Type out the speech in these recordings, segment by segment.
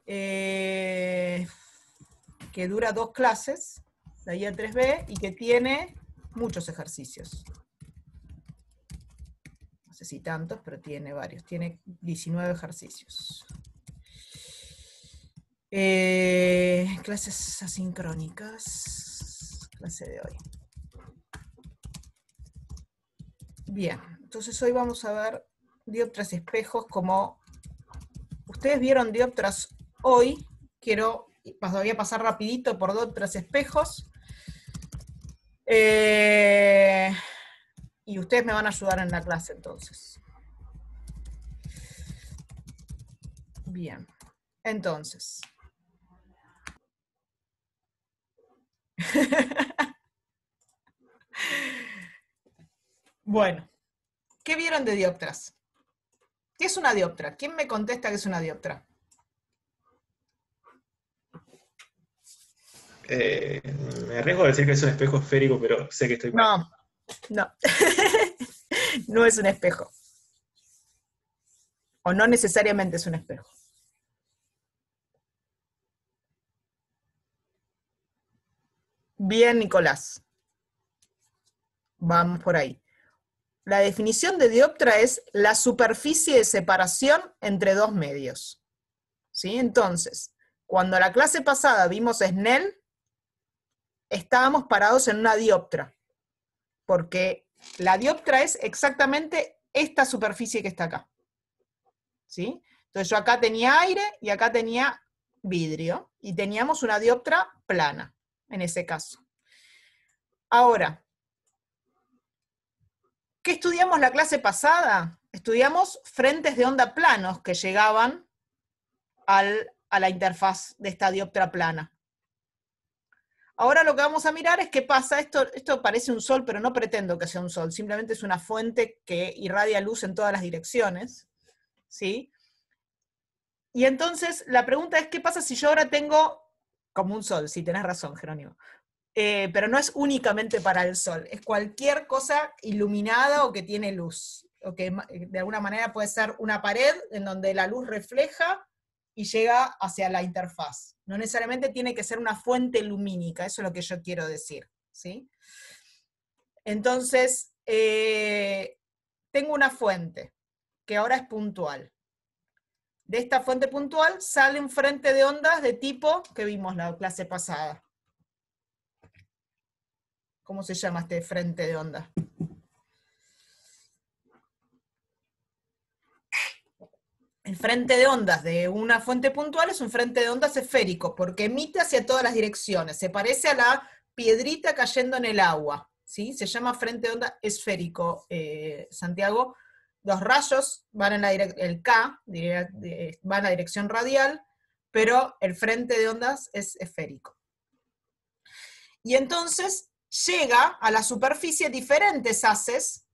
que dura 2 clases, la guía 3B, y que tiene muchos ejercicios. No sé si tantos, pero tiene varios. Tiene 19 ejercicios. Clases asincrónicas. Clase de hoy. Bien, entonces hoy vamos a ver dioptras y espejos. Como ustedes vieron dioptras hoy, voy a pasar rapidito por dioptras y espejos. Y ustedes me van a ayudar en la clase entonces. Bien, entonces. Bueno, ¿qué vieron de dioptras? ¿Qué es una dioptra? ¿Quién me contesta que es una dioptra? Me arriesgo a decir que es un espejo esférico, pero sé que estoy mal. No, no. No es un espejo. O no necesariamente es un espejo. Bien, Nicolás. Vamos por ahí. La definición de dioptra es la superficie de separación entre dos medios. ¿Sí? Entonces, cuando la clase pasada vimos Snell, estábamos parados en una dioptra, porque la dioptra es exactamente esta superficie que está acá. ¿Sí? Entonces yo acá tenía aire y acá tenía vidrio, y teníamos una dioptra plana, en ese caso. Ahora, ¿qué estudiamos la clase pasada? Estudiamos frentes de onda planos que llegaban a la interfaz de esta dioptra plana. Ahora lo que vamos a mirar es qué pasa. Esto parece un sol, pero no pretendo que sea un sol, simplemente es una fuente que irradia luz en todas las direcciones, ¿sí? Y entonces la pregunta es, ¿qué pasa si yo ahora tengo, como un sol? Sí, tenés razón, Jerónimo. Pero no es únicamente para el sol, es cualquier cosa iluminada o que tiene luz, o que de alguna manera puede ser una pared en donde la luz refleja y llega hacia la interfaz. No necesariamente tiene que ser una fuente lumínica, eso es lo que yo quiero decir, ¿sí? Entonces, tengo una fuente que ahora es puntual. De esta fuente puntual sale un frente de ondas de tipo que vimos la clase pasada. ¿Cómo se llama este frente de ondas? El frente de ondas de una fuente puntual es un frente de ondas esférico, porque emite hacia todas las direcciones. Se parece a la piedrita cayendo en el agua, ¿sí? Se llama frente de onda esférico, Santiago. Los rayos van en el K va en la dirección radial, pero el frente de ondas es esférico. Y entonces llega a la superficie diferentes haces,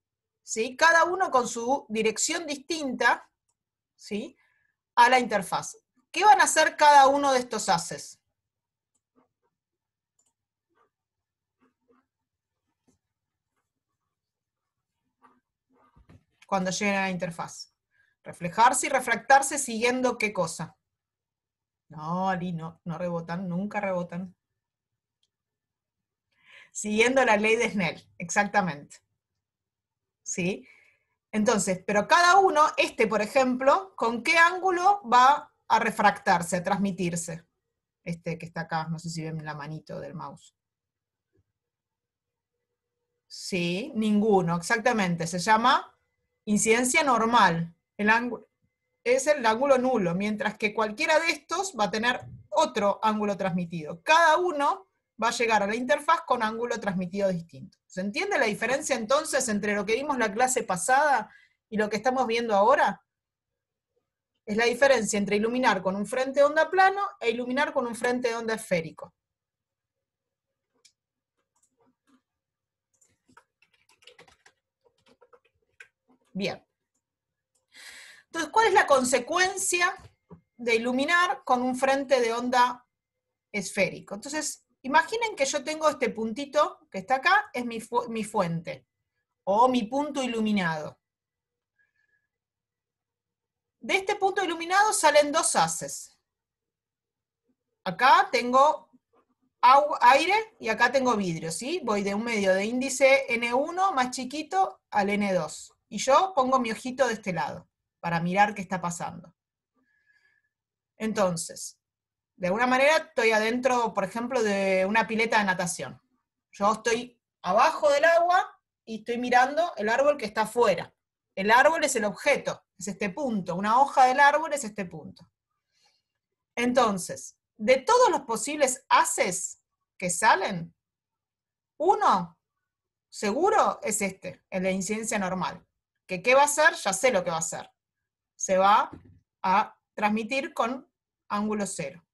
¿sí? Cada uno con su dirección distinta, ¿sí? A la interfaz. ¿Qué van a hacer cada uno de estos haces? Cuando lleguen a la interfaz. Reflejarse y refractarse siguiendo ¿qué cosa? No, Ali, no rebotan, nunca rebotan. Siguiendo la ley de Snell, exactamente. ¿Sí? Entonces, pero cada uno, por ejemplo, ¿con qué ángulo va a refractarse, a transmitirse? Que está acá, no sé si ven la manito del mouse. Sí, ninguno, exactamente. Se llama incidencia normal. El ángulo es el ángulo nulo, mientras que cualquiera de estos va a tener otro ángulo transmitido. Cada uno va a llegar a la interfaz con ángulo transmitido distinto. ¿Se entiende la diferencia entonces entre lo que vimos la clase pasada y lo que estamos viendo ahora? Es la diferencia entre iluminar con un frente de onda plano e iluminar con un frente de onda esférico. Bien. Entonces, ¿cuál es la consecuencia de iluminar con un frente de onda esférico? Entonces, imaginen que yo tengo este puntito que está acá, es mi fuente, o mi punto iluminado. De este punto iluminado salen dos haces. acá tengo aire y acá tengo vidrio, ¿sí? Voy de un medio de índice N1 más chiquito al N2. Y yo pongo mi ojito de este lado, para mirar qué está pasando. Entonces, de alguna manera estoy adentro, por ejemplo, de una pileta de natación. Yo estoy abajo del agua y estoy mirando el árbol que está afuera. El árbol es el objeto, es este punto. Una hoja del árbol es este punto. Entonces, de todos los posibles haces que salen, uno seguro es este, el de incidencia normal. ¿Que qué va a hacer? Ya sé lo que va a hacer. Se va a transmitir con ángulo cero.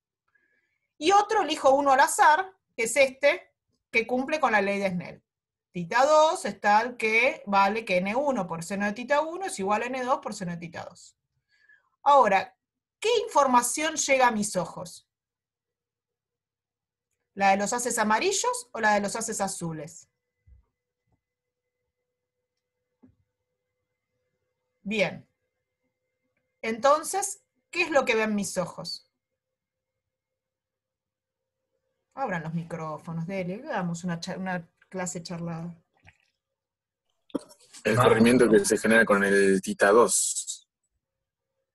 Y otro, elijo uno al azar, que es este, que cumple con la ley de Snell. Tita 2 es tal que vale que N1 por seno de tita 1 es igual a N2 por seno de tita 2. Ahora, ¿qué información llega a mis ojos? ¿La de los haces amarillos o la de los haces azules? Bien. Entonces, ¿qué es lo que ven mis ojos? Abran los micrófonos, dele, hagamos una clase charlada. El corrimiento que se genera con el tita 2.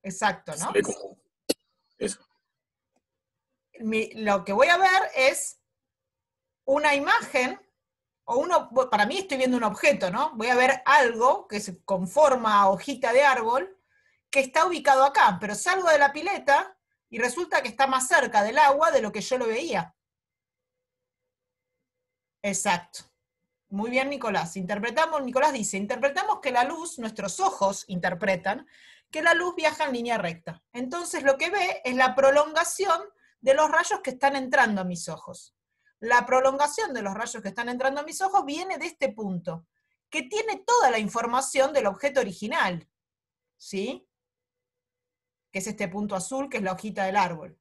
Exacto, ¿no? Eso. Lo que voy a ver es una imagen, para mí estoy viendo un objeto, ¿no? Voy a ver algo que se conforma a hojita de árbol, que está ubicado acá, pero salgo de la pileta y resulta que está más cerca del agua de lo que yo lo veía. Exacto. Muy bien, Nicolás. Nicolás dice, interpretamos que la luz, nuestros ojos interpretan, que la luz viaja en línea recta. Entonces lo que ve es la prolongación de los rayos que están entrando a mis ojos. La prolongación de los rayos que están entrando a mis ojos viene de este punto, que tiene toda la información del objeto original, ¿sí? Que es este punto azul, que es la hojita del árbol.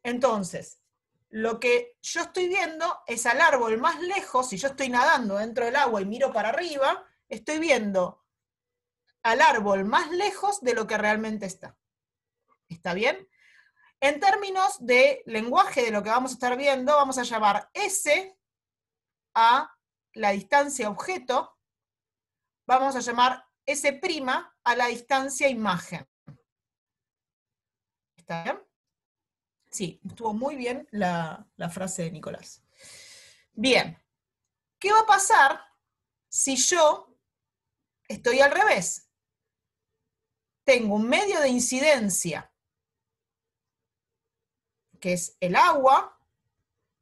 Entonces, lo que yo estoy viendo es al árbol más lejos. Si yo estoy nadando dentro del agua y miro para arriba, estoy viendo al árbol más lejos de lo que realmente está. ¿Está bien? En términos de lenguaje de lo que vamos a estar viendo, vamos a llamar S a la distancia objeto, vamos a llamar S' a la distancia imagen. ¿Está bien? Sí, estuvo muy bien la frase de Nicolás. Bien, ¿qué va a pasar si yo estoy al revés? Tengo un medio de incidencia, que es el agua,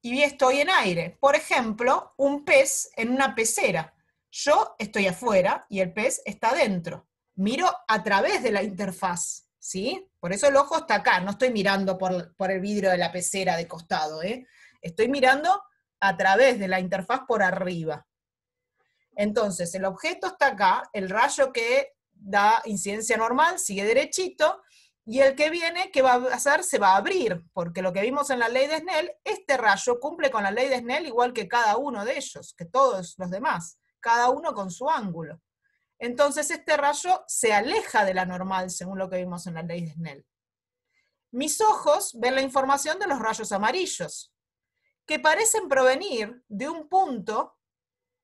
y estoy en aire. Por ejemplo, un pez en una pecera. Yo estoy afuera y el pez está adentro. Miro a través de la interfaz, ¿sí? Por eso el ojo está acá, no estoy mirando por el vidrio de la pecera de costado, ¿eh? Estoy mirando a través de la interfaz por arriba. Entonces, el objeto está acá, el rayo que da incidencia normal sigue derechito, y el que viene, ¿qué va a hacer? Se va a abrir, porque lo que vimos en la ley de Snell, este rayo cumple con la ley de Snell igual que cada uno de ellos, que todos los demás, cada uno con su ángulo. Entonces este rayo se aleja de la normal, según lo que vimos en la ley de Snell. Mis ojos ven la información de los rayos amarillos, que parecen provenir de un punto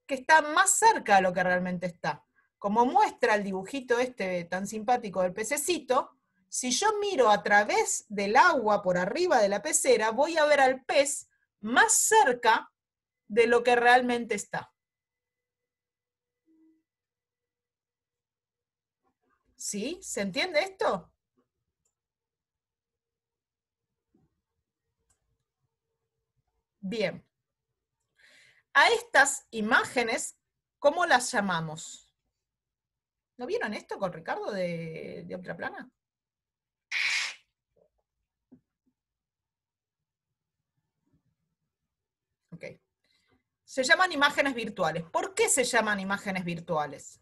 que está más cerca de lo que realmente está. Como muestra el dibujito este tan simpático del pececito, si yo miro a través del agua por arriba de la pecera, voy a ver al pez más cerca de lo que realmente está. ¿Sí? ¿Se entiende esto? Bien. A estas imágenes, ¿cómo las llamamos? ¿No vieron esto con Ricardo de Dioptra Plana? Ok. Se llaman imágenes virtuales. ¿Por qué se llaman imágenes virtuales?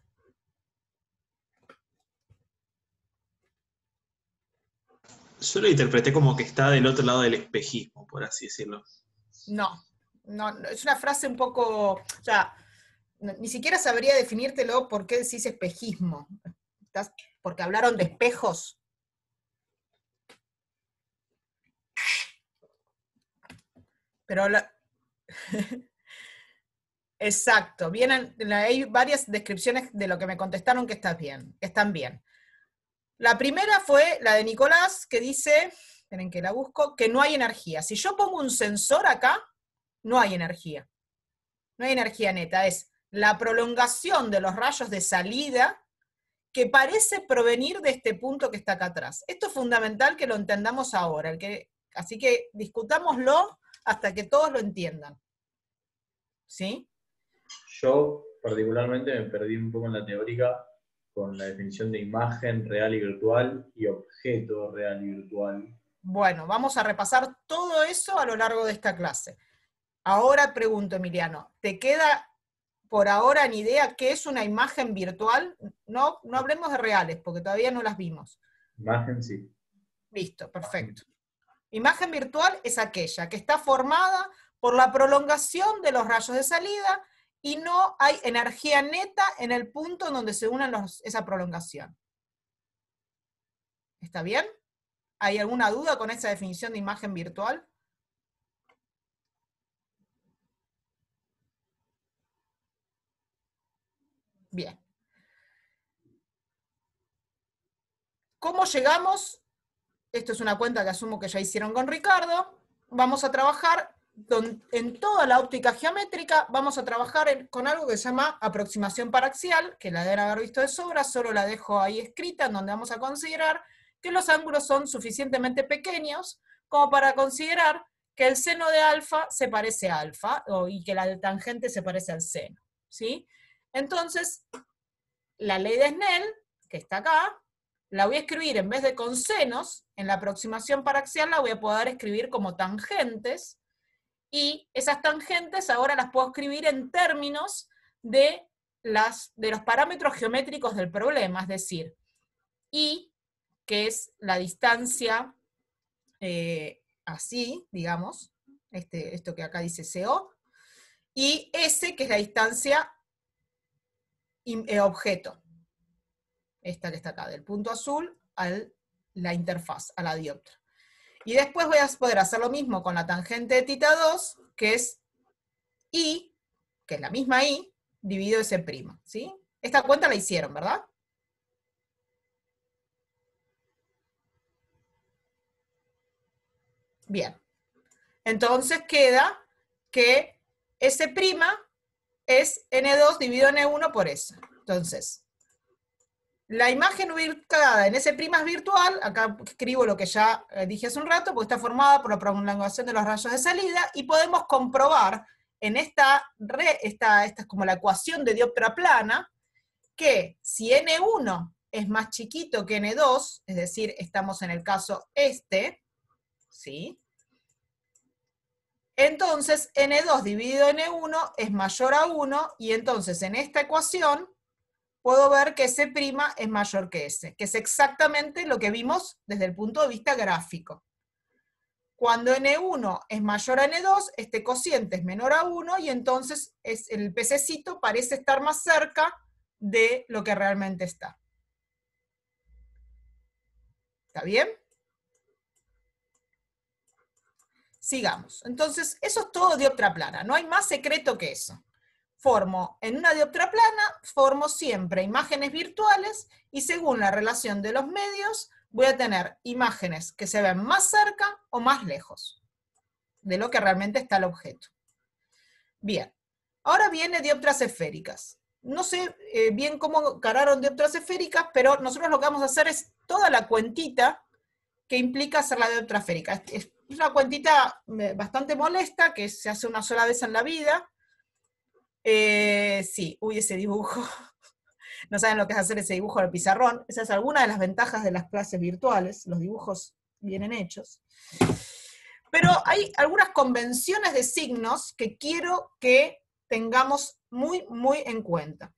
Yo lo interpreté como que está del otro lado del espejismo, por así decirlo. No, es una frase un poco, o sea, ni siquiera sabría definírtelo por qué decís espejismo. ¿Porque hablaron de espejos? Pero exacto, hay varias descripciones de lo que me contestaron que están bien. La primera fue la de Nicolás, que dice, esperen que la busco, que no hay energía. Si yo pongo un sensor acá, no hay energía. No hay energía neta, es la prolongación de los rayos de salida que parece provenir de este punto que está acá atrás. Esto es fundamental que lo entendamos ahora, así que discutámoslo hasta que todos lo entiendan. ¿Sí? Yo particularmente me perdí un poco en la teórica con la definición de imagen real y virtual y objeto real y virtual. Bueno, vamos a repasar todo eso a lo largo de esta clase. Ahora pregunto, Emiliano, ¿te queda por ahora en idea qué es una imagen virtual? No hablemos de reales, porque todavía no las vimos. Imagen, sí. Listo, perfecto. Imagen virtual es aquella que está formada por la prolongación de los rayos de salida y no hay energía neta en el punto en donde se unen esa prolongación. ¿Está bien? ¿Hay alguna duda con esa definición de imagen virtual? Bien. ¿Cómo llegamos? Esto es una cuenta que asumo que ya hicieron con Ricardo. Vamos a trabajar en toda la óptica geométrica, vamos a trabajar con algo que se llama aproximación paraxial, que la deben haber visto de sobra, solo la dejo ahí escrita, en donde vamos a considerar que los ángulos son suficientemente pequeños como para considerar que el seno de alfa se parece a alfa, y que la tangente se parece al seno, ¿sí? Entonces, la ley de Snell, que está acá, la voy a escribir en vez de con senos, en la aproximación paraxial la voy a poder escribir como tangentes, y esas tangentes ahora las puedo escribir en términos de los parámetros geométricos del problema, es decir, I, que es la distancia así, digamos, esto que acá dice CO, y S, que es la distancia objeto, esta que está acá, del punto azul a la interfaz, a la dioptra. Y después voy a poder hacer lo mismo con la tangente de θ 2, que es I, que es la misma I, dividido S', ¿sí? Esta cuenta la hicieron, ¿verdad? Bien. Entonces queda que S' es N2 dividido N1 por S. Entonces, la imagen ubicada en S' es virtual, acá escribo lo que ya dije hace un rato, porque está formada por la prolongación de los rayos de salida, y podemos comprobar en esta es como la ecuación de dioptra plana, que si N1 es más chiquito que N2, es decir, estamos en el caso ¿sí? Entonces N2 dividido N1 es mayor a 1, y entonces en esta ecuación puedo ver que S' es mayor que S, que es exactamente lo que vimos desde el punto de vista gráfico. Cuando N1 es mayor a N2, este cociente es menor a 1, y entonces el pececito parece estar más cerca de lo que realmente está. ¿Está bien? Sigamos. Entonces, eso es todo dioptra plana, no hay más secreto que eso. En una dioptra plana, formo siempre imágenes virtuales, y según la relación de los medios, voy a tener imágenes que se ven más cerca o más lejos de lo que realmente está el objeto. Bien, ahora viene dioptras esféricas. No sé bien cómo encararon dioptras esféricas, pero nosotros lo que vamos a hacer es toda la cuentita que implica hacer la dioptra esférica. Es una cuentita bastante molesta, que se hace una sola vez en la vida. Sí, uy, ese dibujo. No saben lo que es hacer ese dibujo en el pizarrón. Esa es alguna de las ventajas de las clases virtuales, los dibujos vienen hechos. Pero hay algunas convenciones de signos que quiero que tengamos muy, muy en cuenta.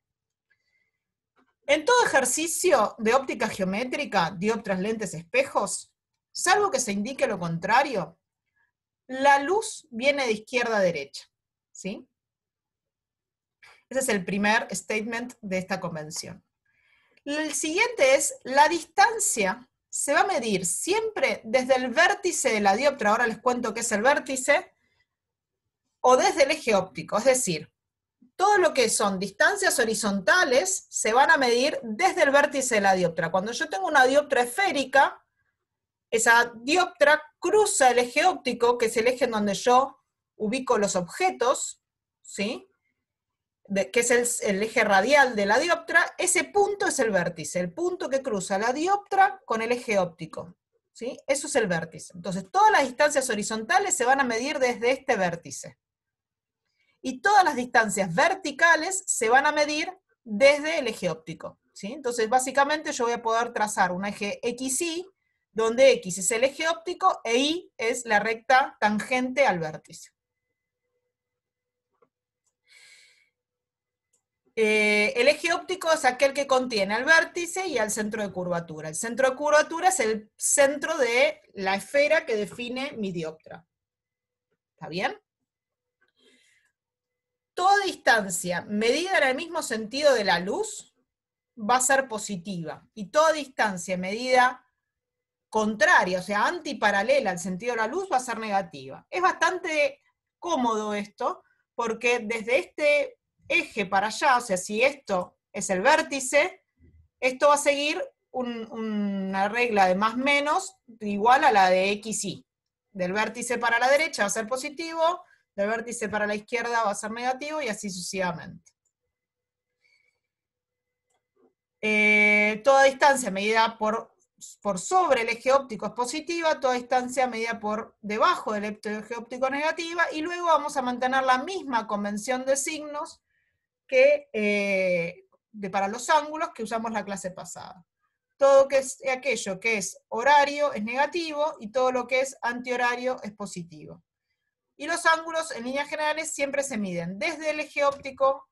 En todo ejercicio de óptica geométrica, dioptras, lentes, espejos, salvo que se indique lo contrario, la luz viene de izquierda a derecha, ¿sí? Ese es el primer statement de esta convención. El siguiente es, la distancia se va a medir siempre desde el vértice de la dioptra. Ahora les cuento qué es el vértice. o desde el eje óptico, es decir, todo lo que son distancias horizontales se van a medir desde el vértice de la dioptra. Cuando yo tengo una dioptra esférica, esa dioptra cruza el eje óptico, que es el eje en donde yo ubico los objetos, ¿sí? Que es el eje radial de la dioptra. Ese punto es el vértice, el punto que cruza la dioptra con el eje óptico, ¿sí? Eso es el vértice. Entonces, todas las distancias horizontales se van a medir desde este vértice. Y todas las distancias verticales se van a medir desde el eje óptico, ¿sí? Entonces, básicamente yo voy a poder trazar un eje XY, donde X es el eje óptico e Y es la recta tangente al vértice. El eje óptico es aquel que contiene al vértice y al centro de curvatura. El centro de curvatura es el centro de la esfera que define mi dioptra. ¿Está bien? Toda distancia medida en el mismo sentido de la luz va a ser positiva, y toda distancia medida contraria, o sea, antiparalela al sentido de la luz, va a ser negativa. Es bastante cómodo esto, porque desde este eje para allá, o sea, si esto es el vértice, esto va a seguir una regla de más menos igual a la de XY. Del vértice para la derecha va a ser positivo, del vértice para la izquierda va a ser negativo, y así sucesivamente. Toda distancia medida por sobre el eje óptico es positiva, toda distancia medida por debajo del eje óptico es negativa, y luego vamos a mantener la misma convención de signos que para los ángulos que usamos la clase pasada. Todo aquello que es horario es negativo, y todo lo que es antihorario es positivo. Y los ángulos, en líneas generales, siempre se miden desde el eje óptico,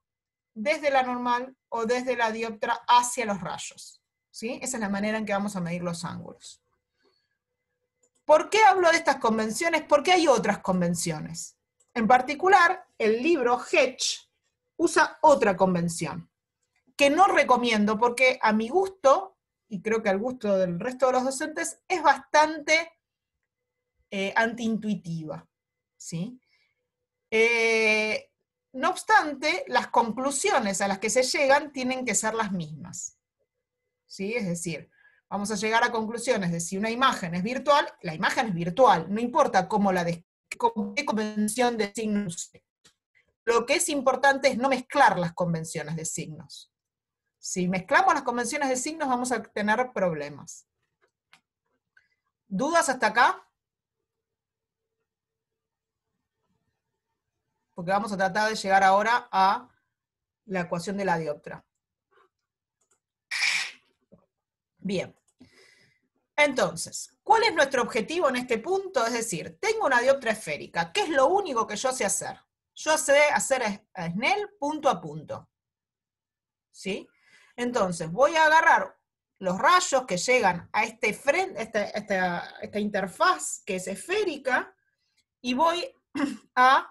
desde la normal o desde la dioptra hacia los rayos, ¿sí? Esa es la manera en que vamos a medir los ángulos. ¿Por qué hablo de estas convenciones? Porque hay otras convenciones. En particular, el libro Hedge usa otra convención, que no recomiendo porque a mi gusto, y creo que al gusto del resto de los docentes, es bastante antiintuitiva, ¿sí? No obstante, las conclusiones a las que se llegan tienen que ser las mismas, ¿sí? Es decir, vamos a llegar a conclusiones de si una imagen es virtual, la imagen es virtual, no importa cómo qué convención de signos. Lo que es importante es no mezclar las convenciones de signos. Si mezclamos las convenciones de signos vamos a tener problemas. ¿Dudas hasta acá? Porque vamos a tratar de llegar ahora a la ecuación de la dioptra. Bien. Entonces, ¿cuál es nuestro objetivo en este punto? Es decir, tengo una dioptra esférica. ¿Qué es lo único que yo sé hacer? Yo sé hacer a Snell punto a punto, ¿sí? Entonces, voy a agarrar los rayos que llegan a esta interfaz que es esférica, y voy a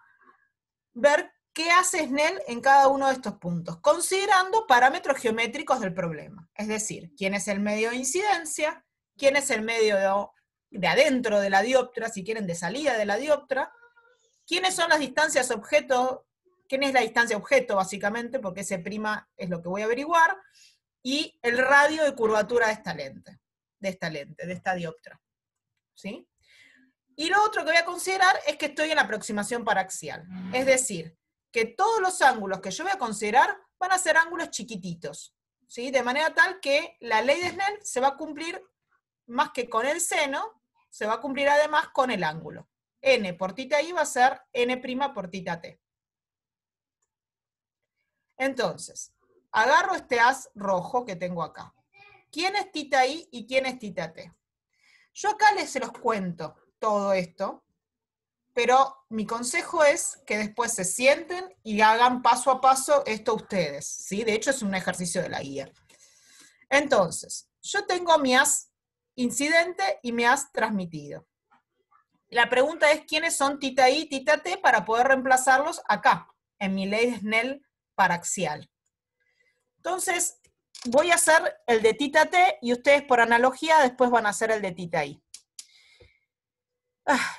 ver qué hace Snell en cada uno de estos puntos, considerando parámetros geométricos del problema. Es decir, quién es el medio de incidencia, quién es el medio de adentro de la dioptra, si quieren de salida de la dioptra, quiénes son las distancias objeto, quién es la distancia objeto básicamente, porque ese prima es lo que voy a averiguar, y el radio de curvatura de esta dioptra, ¿sí? Y lo otro que voy a considerar es que estoy en la aproximación paraxial. Es decir, que todos los ángulos que yo voy a considerar van a ser ángulos chiquititos, ¿sí? De manera tal que la ley de Snell se va a cumplir más que con el seno, se va a cumplir además con el ángulo. N por tita I va a ser N' por tita T. Entonces, agarro este haz rojo que tengo acá. ¿Quién es tita I y quién es tita T? Yo acá se los cuento todo esto, pero mi consejo es que después se sienten y hagan paso a paso esto ustedes, ¿sí? De hecho es un ejercicio de la guía. Entonces, yo tengo mi haz incidente y mi haz transmitido. La pregunta es quiénes son tita I y tita T para poder reemplazarlos acá, en mi ley de Snell paraxial. Entonces, voy a hacer el de tita T y ustedes por analogía después van a hacer el de tita I.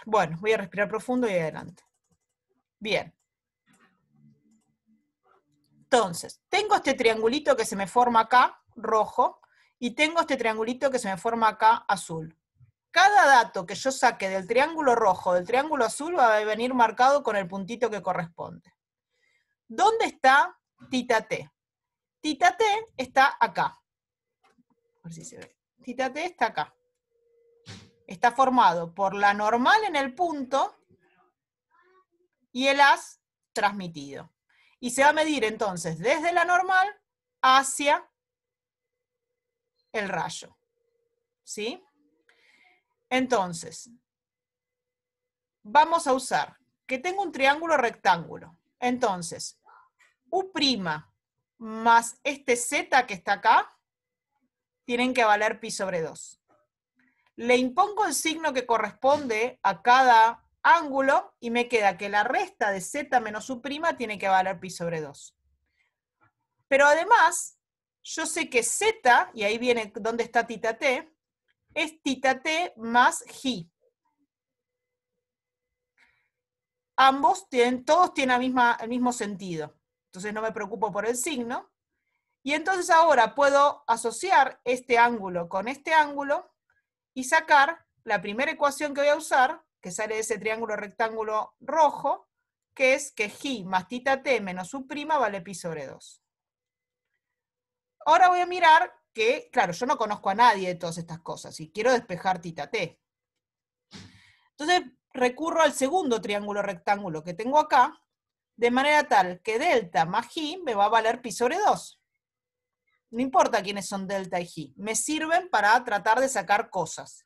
Bueno, voy a respirar profundo y adelante. Bien. Entonces, tengo este triangulito que se me forma acá, rojo, y tengo este triangulito que se me forma acá, azul. Cada dato que yo saque del triángulo rojo, del triángulo azul, va a venir marcado con el puntito que corresponde. ¿Dónde está θ t? Θ t está acá. A ver si se ve. Θ t está acá. Está formado por la normal en el punto y el haz transmitido. Y se va a medir entonces desde la normal hacia el rayo. ¿Sí? Entonces, vamos a usar que tengo un triángulo rectángulo. Entonces, U' más este Z que está acá, tienen que valer pi sobre 2. Le impongo el signo que corresponde a cada ángulo y me queda que la resta de Z menos U' tiene que valer pi sobre 2. Pero además, yo sé que Z, y ahí viene donde está θ t, es θ t más G. Todos tienen el mismo sentido. Entonces no me preocupo por el signo. Y entonces ahora puedo asociar este ángulo con este ángulo y sacar la primera ecuación que voy a usar, que sale de ese triángulo rectángulo rojo, que es que G más θ t menos U' vale pi sobre 2. Ahora voy a mirar que, claro, yo no conozco a nadie de todas estas cosas y quiero despejar θ t. Entonces recurro al segundo triángulo rectángulo que tengo acá, de manera tal que delta más G me va a valer pi sobre 2. No importa quiénes son delta y G, me sirven para tratar de sacar cosas.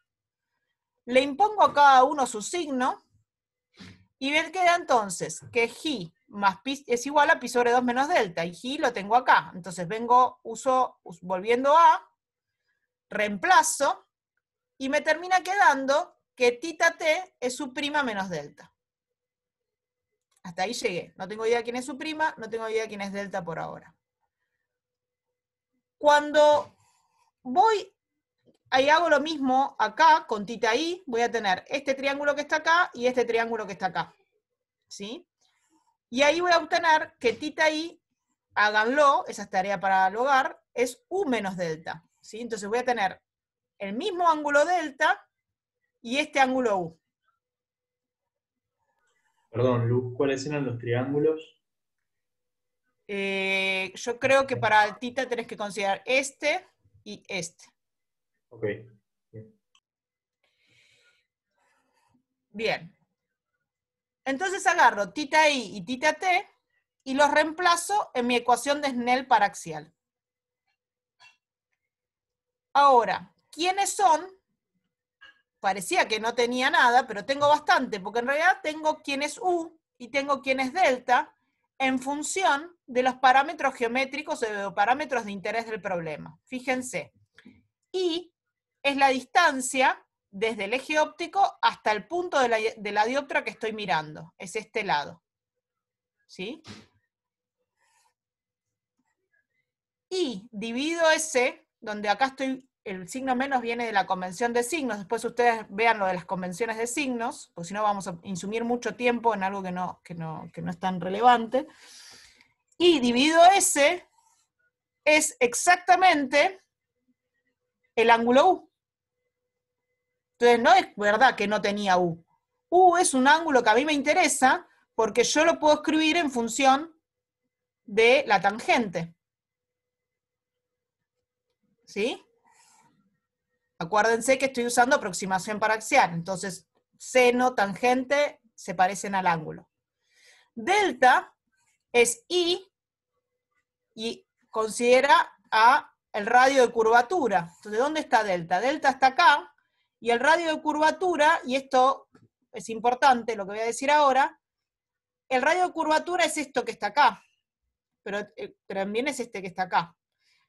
Le impongo a cada uno su signo, y me queda entonces que G más pi es igual a pi sobre 2 menos delta, y G lo tengo acá. Entonces volviendo a, reemplazo, y me termina quedando que θ t es U' menos delta. Hasta ahí llegué. No tengo idea quién es U', no tengo idea quién es delta por ahora. Cuando ahí hago lo mismo acá con θi, voy a tener este triángulo que está acá y este triángulo que está acá. ¿Sí? Y ahí voy a obtener que θi, háganlo, esa es tarea para el hogar, es U menos delta. ¿Sí? Entonces voy a tener el mismo ángulo delta y este ángulo U. Perdón, Luz, ¿cuáles eran los triángulos? Yo creo que para el θ tenés que considerar este y este. Ok. Bien. Entonces agarro θi y θ t y los reemplazo en mi ecuación de Snell paraxial. Ahora, ¿quiénes son? Parecía que no tenía nada, pero tengo bastante, porque en realidad tengo quién es U y tengo quién es delta en función de los parámetros geométricos o de parámetros de interés del problema. Fíjense, I es la distancia desde el eje óptico hasta el punto de la dioptra que estoy mirando. Es este lado. ¿Sí? Y divido S, donde acá estoy, el signo menos viene de la convención de signos, después ustedes vean lo de las convenciones de signos, porque si no vamos a insumir mucho tiempo en algo que no es tan relevante. Y dividido S es exactamente el ángulo U. Entonces no es verdad que no tenía U. U es un ángulo que a mí me interesa porque yo lo puedo escribir en función de la tangente. ¿Sí? Acuérdense que estoy usando aproximación paraxial, entonces seno, tangente se parecen al ángulo. Delta es I y considera el radio de curvatura. Entonces, ¿dónde está delta? Delta está acá, y el radio de curvatura, y esto es importante, lo que voy a decir ahora, el radio de curvatura es esto que está acá, pero también es este que está acá.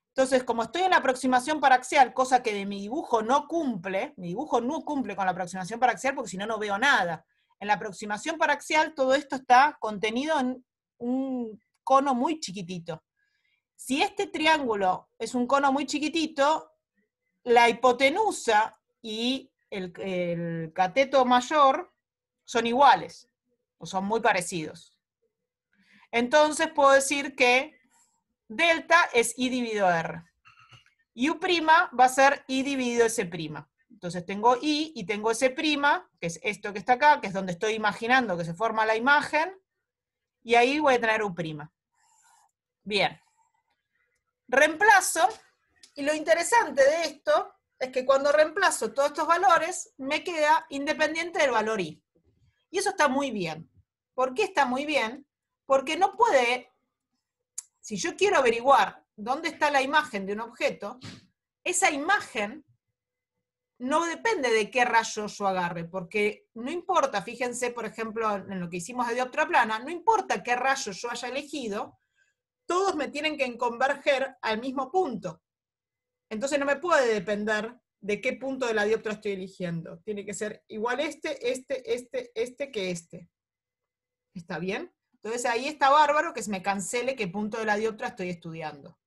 Entonces, como estoy en la aproximación paraxial, cosa que de mi dibujo no cumple, con la aproximación paraxial porque si no, no veo nada. En la aproximación paraxial todo esto está contenido en un cono muy chiquitito. Si este triángulo es un cono muy chiquitito, la hipotenusa y el cateto mayor son iguales, o son muy parecidos. Entonces puedo decir que delta es I dividido R. Y U' va a ser I dividido S'. Entonces tengo I y tengo S', que es esto que está acá, que es donde estoy imaginando que se forma la imagen, y ahí voy a tener U'. Bien. Reemplazo, y lo interesante de esto es que cuando reemplazo todos estos valores, me queda independiente del valor I. Y eso está muy bien. ¿Por qué está muy bien? Porque no puede, si yo quiero averiguar dónde está la imagen de un objeto, esa imagen no depende de qué rayo yo agarre, porque no importa, fíjense, por ejemplo, en lo que hicimos de dioptra plana, no importa qué rayo yo haya elegido, todos me tienen que converger al mismo punto. Entonces no me puede depender de qué punto de la dioptra estoy eligiendo. Tiene que ser igual este que este. ¿Está bien? Entonces ahí está bárbaro que se me cancele qué punto de la dioptra estoy estudiando.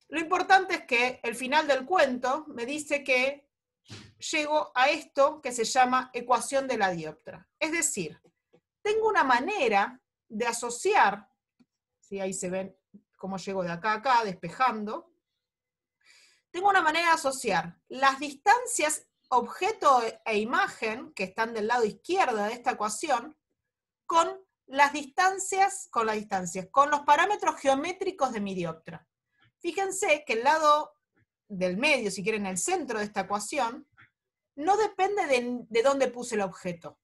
Lo importante es que el final del cuento me dice que llego a esto que se llama ecuación de la dioptra. Es decir, tengo una manera de asociar, ¿sí? Ahí se ven cómo llego de acá a acá, despejando. Tengo una manera de asociar las distancias objeto e imagen, que están del lado izquierdo de esta ecuación, con las distancias, con los parámetros geométricos de mi dioptra. Fíjense que el lado del medio, si quieren el centro de esta ecuación, no depende de dónde puse el objeto.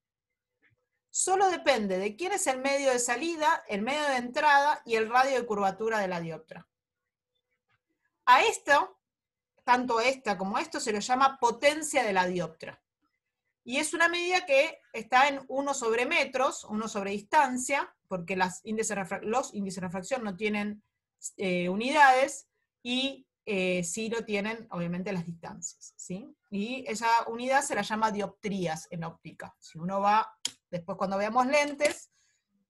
Solo depende de quién es el medio de salida, el medio de entrada y el radio de curvatura de la dioptra. A esto, tanto esta como esto, se lo llama potencia de la dioptra. Y es una medida que está en 1 sobre metros, 1 sobre distancia, porque los índices de refracción no tienen unidades, y sí lo tienen, obviamente, las distancias, ¿sí? Y esa unidad se la llama dioptrías en óptica. Si uno va, después cuando veamos lentes,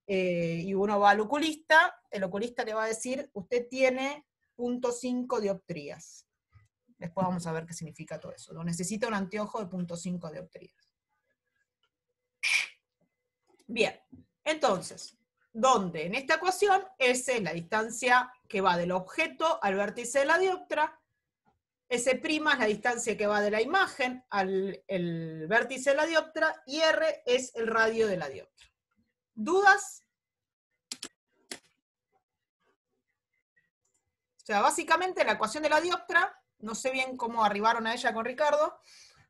y uno va al oculista, el oculista le va a decir, usted tiene 0.5 dioptrías. Después vamos a ver qué significa todo eso. Necesita un anteojo de 0.5 dioptrías. Bien, entonces, ¿dónde? En esta ecuación, S es la distancia que va del objeto al vértice de la dioptra, S' es la distancia que va de la imagen al vértice de la dioptra, y R es el radio de la dioptra. ¿Dudas? O sea, básicamente la ecuación de la dioptra, no sé bien cómo arribaron a ella con Ricardo,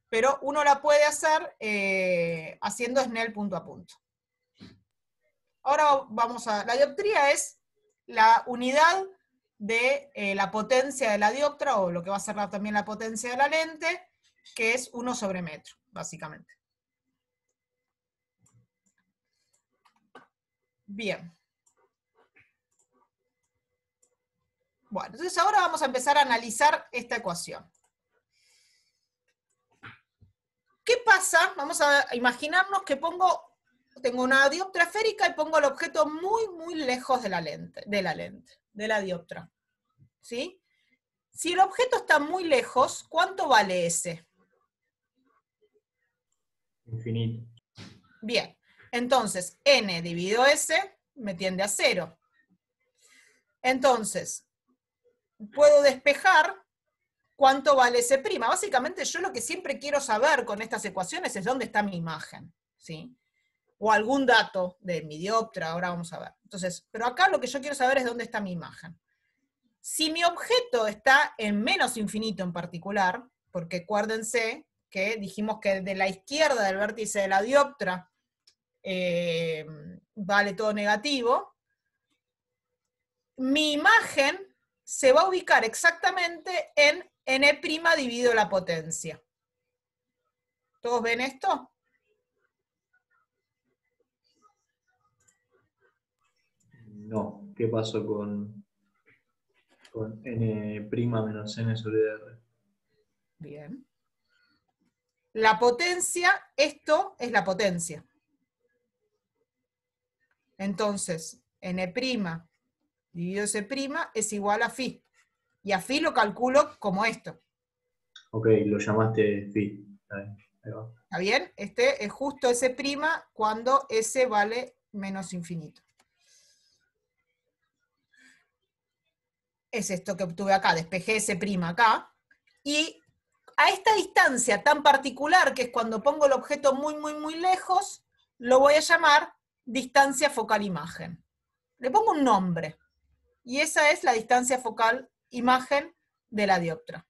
pero uno la puede hacer haciendo Snell punto a punto. Ahora vamos a... La dioptría es la unidad de la potencia de la dioptra, o lo que va a ser también la potencia de la lente, que es 1 sobre metro, básicamente. Bien. Bueno, entonces ahora vamos a empezar a analizar esta ecuación. ¿Qué pasa? Vamos a imaginarnos que tengo una dioptra esférica y pongo el objeto muy, muy lejos de la dioptra. ¿Sí? Si el objeto está muy lejos, ¿cuánto vale S? Infinito. Bien, entonces n dividido S me tiende a 0. Entonces, puedo despejar cuánto vale S'. Básicamente yo lo que siempre quiero saber con estas ecuaciones es dónde está mi imagen, ¿sí? O algún dato de mi dioptra, ahora vamos a ver. Entonces, pero acá lo que yo quiero saber es dónde está mi imagen. Si mi objeto está en menos infinito en particular, porque acuérdense que dijimos que de la izquierda del vértice de la dioptra vale todo negativo, mi imagen se va a ubicar exactamente en n' dividido la potencia. ¿Todos ven esto? No. ¿Qué pasó con n' menos n sobre r? Bien. La potencia, esto es la potencia. Entonces, n' dividido S' es igual a phi. Y a phi lo calculo como esto. Ok, lo llamaste phi. Ahí va. ¿Está bien? Este es justo S' cuando S vale menos infinito. Es esto que obtuve acá, despejé S' acá, y a esta distancia tan particular, que es cuando pongo el objeto muy, muy, muy lejos, lo voy a llamar distancia focal imagen. Le pongo un nombre, y esa es la distancia focal imagen de la dioptra.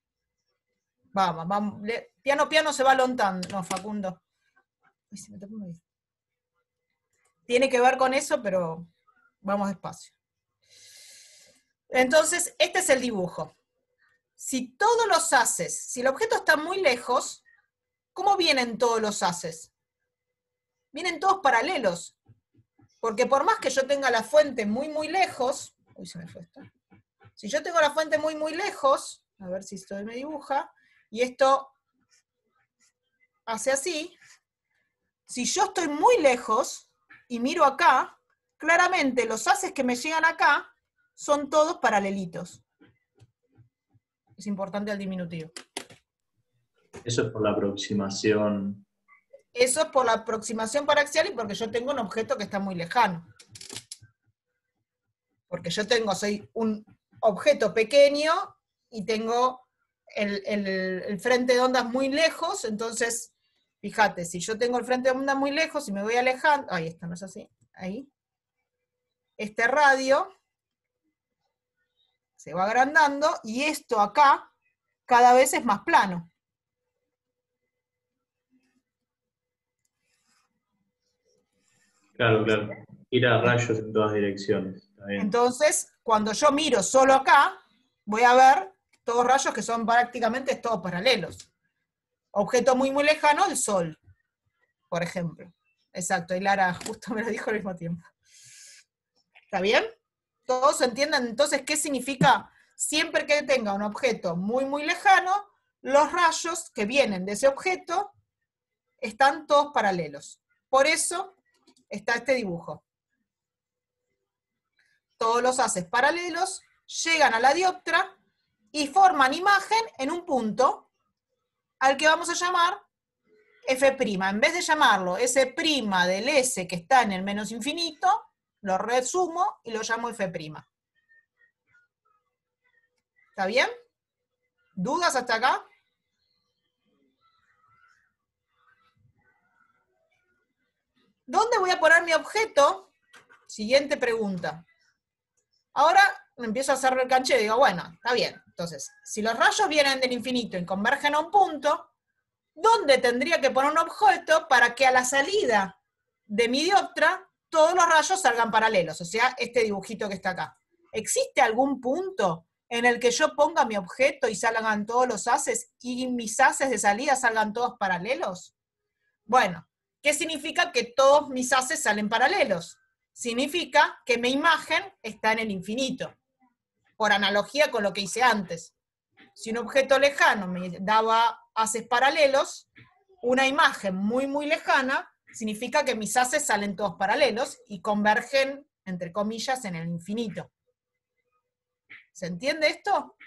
Vamos, vamos, piano piano se va lontando, no, Facundo. Ay, se me tocó un oído. Tiene que ver con eso, pero vamos despacio. Entonces, este es el dibujo. Si todos los haces, si el objeto está muy lejos, ¿cómo vienen todos los haces? Vienen todos paralelos. Porque por más que yo tenga la fuente muy, muy lejos, uy, se me fue esto. Si yo tengo la fuente muy, muy lejos, a ver si esto me dibuja, y esto hace así, si yo estoy muy lejos y miro acá, claramente los haces que me llegan acá son todos paralelitos. Es importante el diminutivo. Eso es por la aproximación. Eso es por la aproximación paraxial y porque yo tengo un objeto que está muy lejano. Porque yo soy un objeto pequeño y tengo el frente de ondas muy lejos, entonces, fíjate, si yo tengo el frente de ondas muy lejos y me voy alejando, ahí está, no es así, ahí, este radio se va agrandando y esto acá cada vez es más plano. Claro, claro. Ir a rayos en todas direcciones. Está bien. Entonces, cuando yo miro solo acá, voy a ver todos rayos que son prácticamente todos paralelos. Objeto muy, muy lejano, el Sol, por ejemplo. Exacto, y Lara justo me lo dijo al mismo tiempo. ¿Está bien? ¿Todos entienden entonces qué significa siempre que tenga un objeto muy, muy lejano, los rayos que vienen de ese objeto están todos paralelos? Por eso está este dibujo. Todos los haces paralelos llegan a la dioptra y forman imagen en un punto al que vamos a llamar F'. En vez de llamarlo S' del S que está en el menos infinito, lo resumo y lo llamo F'. ¿Está bien? ¿Dudas hasta acá? ¿Dónde voy a poner mi objeto? Siguiente pregunta. Ahora empiezo a hacerle el canchero y digo, bueno, está bien. Entonces, si los rayos vienen del infinito y convergen a un punto, ¿dónde tendría que poner un objeto para que a la salida de mi dioptra todos los rayos salgan paralelos? O sea, este dibujito que está acá. ¿Existe algún punto en el que yo ponga mi objeto y salgan todos los haces y mis haces de salida salgan todos paralelos? Bueno, ¿qué significa que todos mis haces salen paralelos? Significa que mi imagen está en el infinito, por analogía con lo que hice antes. Si un objeto lejano me daba haces paralelos, una imagen muy, muy lejana significa que mis haces salen todos paralelos y convergen, entre comillas, en el infinito. ¿Se entiende esto?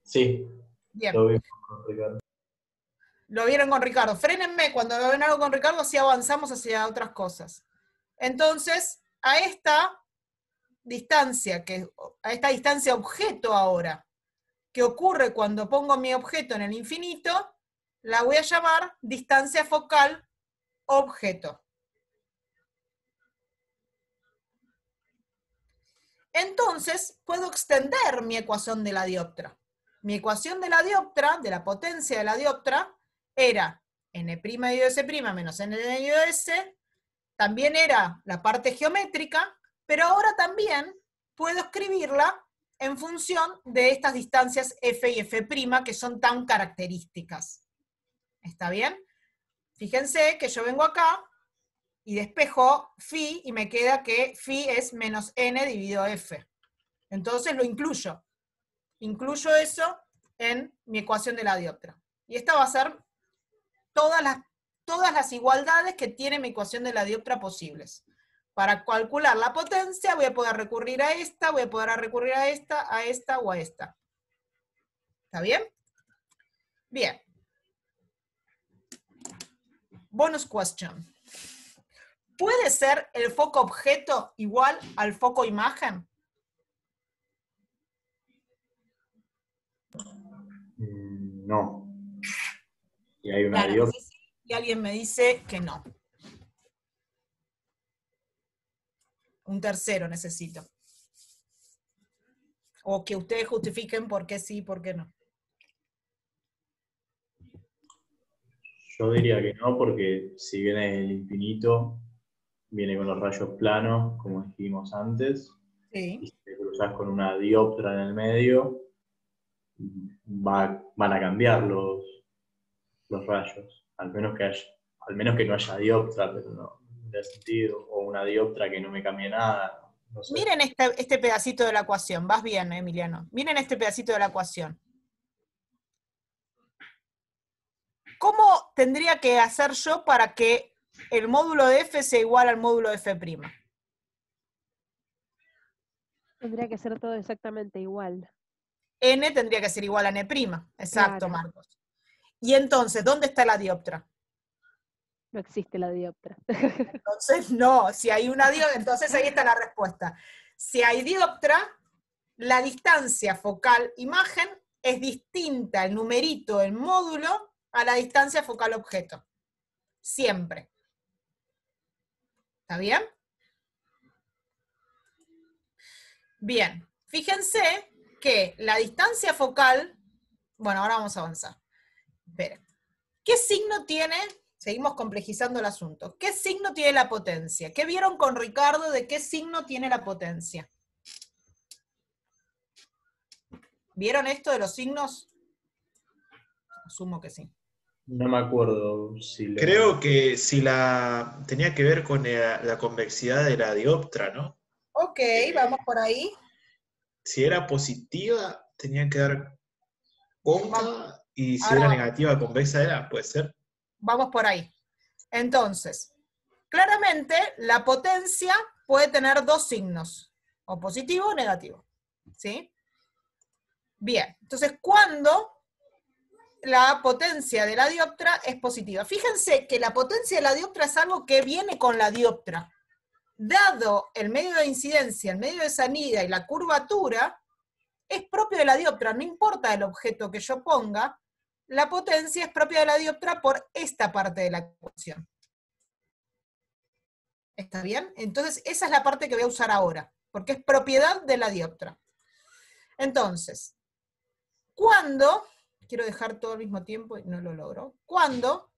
Sí. Bien. Lo vimos con Ricardo. Lo vieron con Ricardo. Frénenme, cuando lo ven algo con Ricardo, así avanzamos hacia otras cosas. Entonces, a esta distancia objeto ahora, que ocurre cuando pongo mi objeto en el infinito, la voy a llamar distancia focal objeto. Entonces, puedo extender mi ecuación de la dioptra. Mi ecuación de la dioptra, de la potencia de la dioptra, era n' dividido S' menos n dividido S, también era la parte geométrica, pero ahora también puedo escribirla en función de estas distancias F y F' que son tan características. ¿Está bien? Fíjense que yo vengo acá y despejo phi y me queda que phi es menos n dividido F. Entonces lo incluyo. Incluyo eso en mi ecuación de la dioptra. Y esta va a ser todas las igualdades que tiene mi ecuación de la dioptra posibles. Para calcular la potencia voy a poder recurrir a esta, voy a poder recurrir a esta o a esta. ¿Está bien? Bien. Bonus question. ¿Puede ser el foco objeto igual al foco imagen? No. Y hay una Claro, dioptra. y alguien me dice que no. Un tercero necesito. O que ustedes justifiquen por qué sí y por qué no. Yo diría que no, porque si viene el infinito, viene con los rayos planos, como dijimos antes, Sí. y si te cruzas con una dioptra en el medio, van a cambiar los rayos, al menos que no haya dioptra, pero no tiene sentido, o una dioptra que no me cambie nada, no sé. Miren este pedacito de la ecuación. Vas bien, Emiliano. Miren este pedacito de la ecuación. ¿Cómo tendría que hacer yo para que el módulo de F sea igual al módulo de F'? Tendría que ser todo exactamente igual. N tendría que ser igual a N'. Exacto, Claro. Marcos. Y entonces, ¿dónde está la dioptra? No existe la dioptra. Entonces, no. Si hay una dioptra, entonces ahí está la respuesta. Si hay dioptra, la distancia focal imagen es distinta, el numerito, el módulo, a la distancia focal objeto. Siempre. ¿Está bien? Bien. Fíjense que la distancia focal, bueno, ahora vamos a avanzar. Esperen. ¿Qué signo tiene? Seguimos complejizando el asunto. ¿Qué signo tiene la potencia? ¿Qué vieron con Ricardo de qué signo tiene la potencia? ¿Vieron esto de los signos? Asumo que sí. No me acuerdo si Creo que si tenía que ver con la convexidad de la dioptra, ¿no? Ok, vamos por ahí. Si era positiva, tenía que dar cóncava, y si Ahora era vamos. negativa, convexa era, puede ser. Vamos por ahí. Entonces, claramente la potencia puede tener dos signos, o positivo o negativo. ¿Sí? Bien, entonces, ¿cuándo la potencia de la dioptra es positiva? Fíjense que la potencia de la dioptra es algo que viene con la dioptra. Dado el medio de incidencia, el medio de salida y la curvatura, es propio de la dioptra, no importa el objeto que yo ponga, la potencia es propia de la dioptra por esta parte de la ecuación. ¿Está bien? Entonces, esa es la parte que voy a usar ahora, porque es propiedad de la dioptra. Entonces, cuando, quiero dejar todo al mismo tiempo y no lo logro, cuando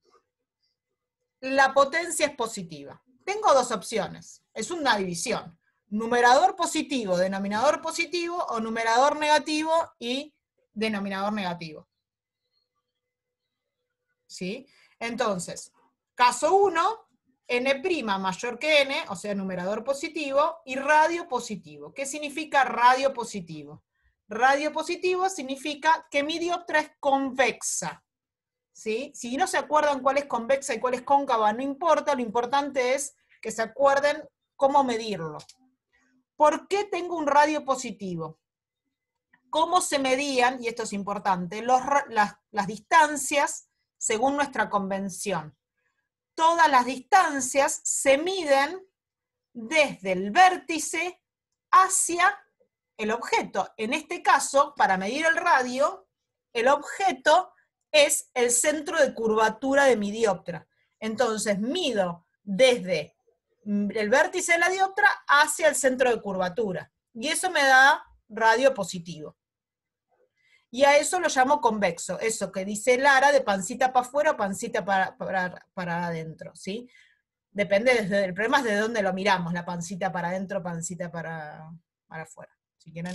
la potencia es positiva. Tengo dos opciones, es una división. Numerador positivo, denominador positivo, o numerador negativo y denominador negativo. ¿Sí? Entonces, caso 1, n' mayor que n, o sea, numerador positivo, y radio positivo. ¿Qué significa radio positivo? Radio positivo significa que mi dioptra es convexa. ¿Sí? Si no se acuerdan cuál es convexa y cuál es cóncava, no importa, lo importante es que se acuerden cómo medirlo. ¿Por qué tengo un radio positivo? ¿Cómo se medían, y esto es importante, las distancias según nuestra convención? Todas las distancias se miden desde el vértice hacia el objeto. En este caso, para medir el radio, el objeto es el centro de curvatura de mi dioptra. Entonces, mido desde el vértice de la dioptra hacia el centro de curvatura. Y eso me da radio positivo. Y a eso lo llamo convexo, eso que dice Lara, de pancita para afuera o pancita para adentro, ¿sí? Depende, el problema es de dónde lo miramos, la pancita para adentro, pancita para afuera, si quieren.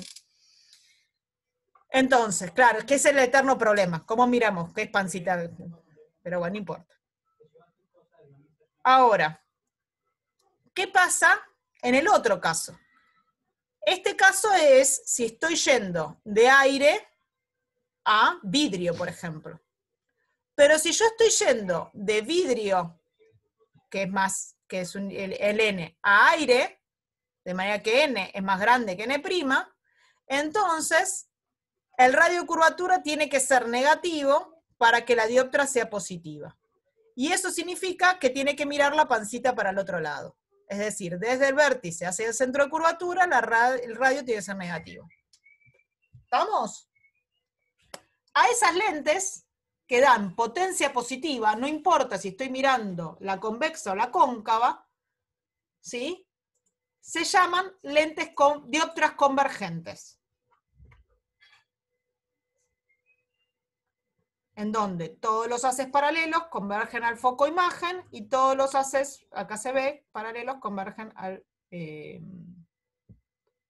Entonces, claro, que es el eterno problema, ¿cómo miramos? ¿Qué es pancita? Pero bueno, no importa. Ahora, ¿qué pasa en el otro caso? Este caso es si estoy yendo de aire a vidrio, por ejemplo. Pero si yo estoy yendo de vidrio, que es más, que es el N, a aire, de manera que N es más grande que N', entonces el radio de curvatura tiene que ser negativo para que la dioptra sea positiva. Y eso significa que tiene que mirar la pancita para el otro lado. Es decir, desde el vértice hacia el centro de curvatura, el radio tiene que ser negativo. ¿Estamos? A esas lentes que dan potencia positiva, no importa si estoy mirando la convexa o la cóncava, ¿sí? Se llaman lentes dioptras convergentes. En donde todos los haces paralelos convergen al foco imagen y todos los haces, acá se ve, paralelos convergen al... ¿qué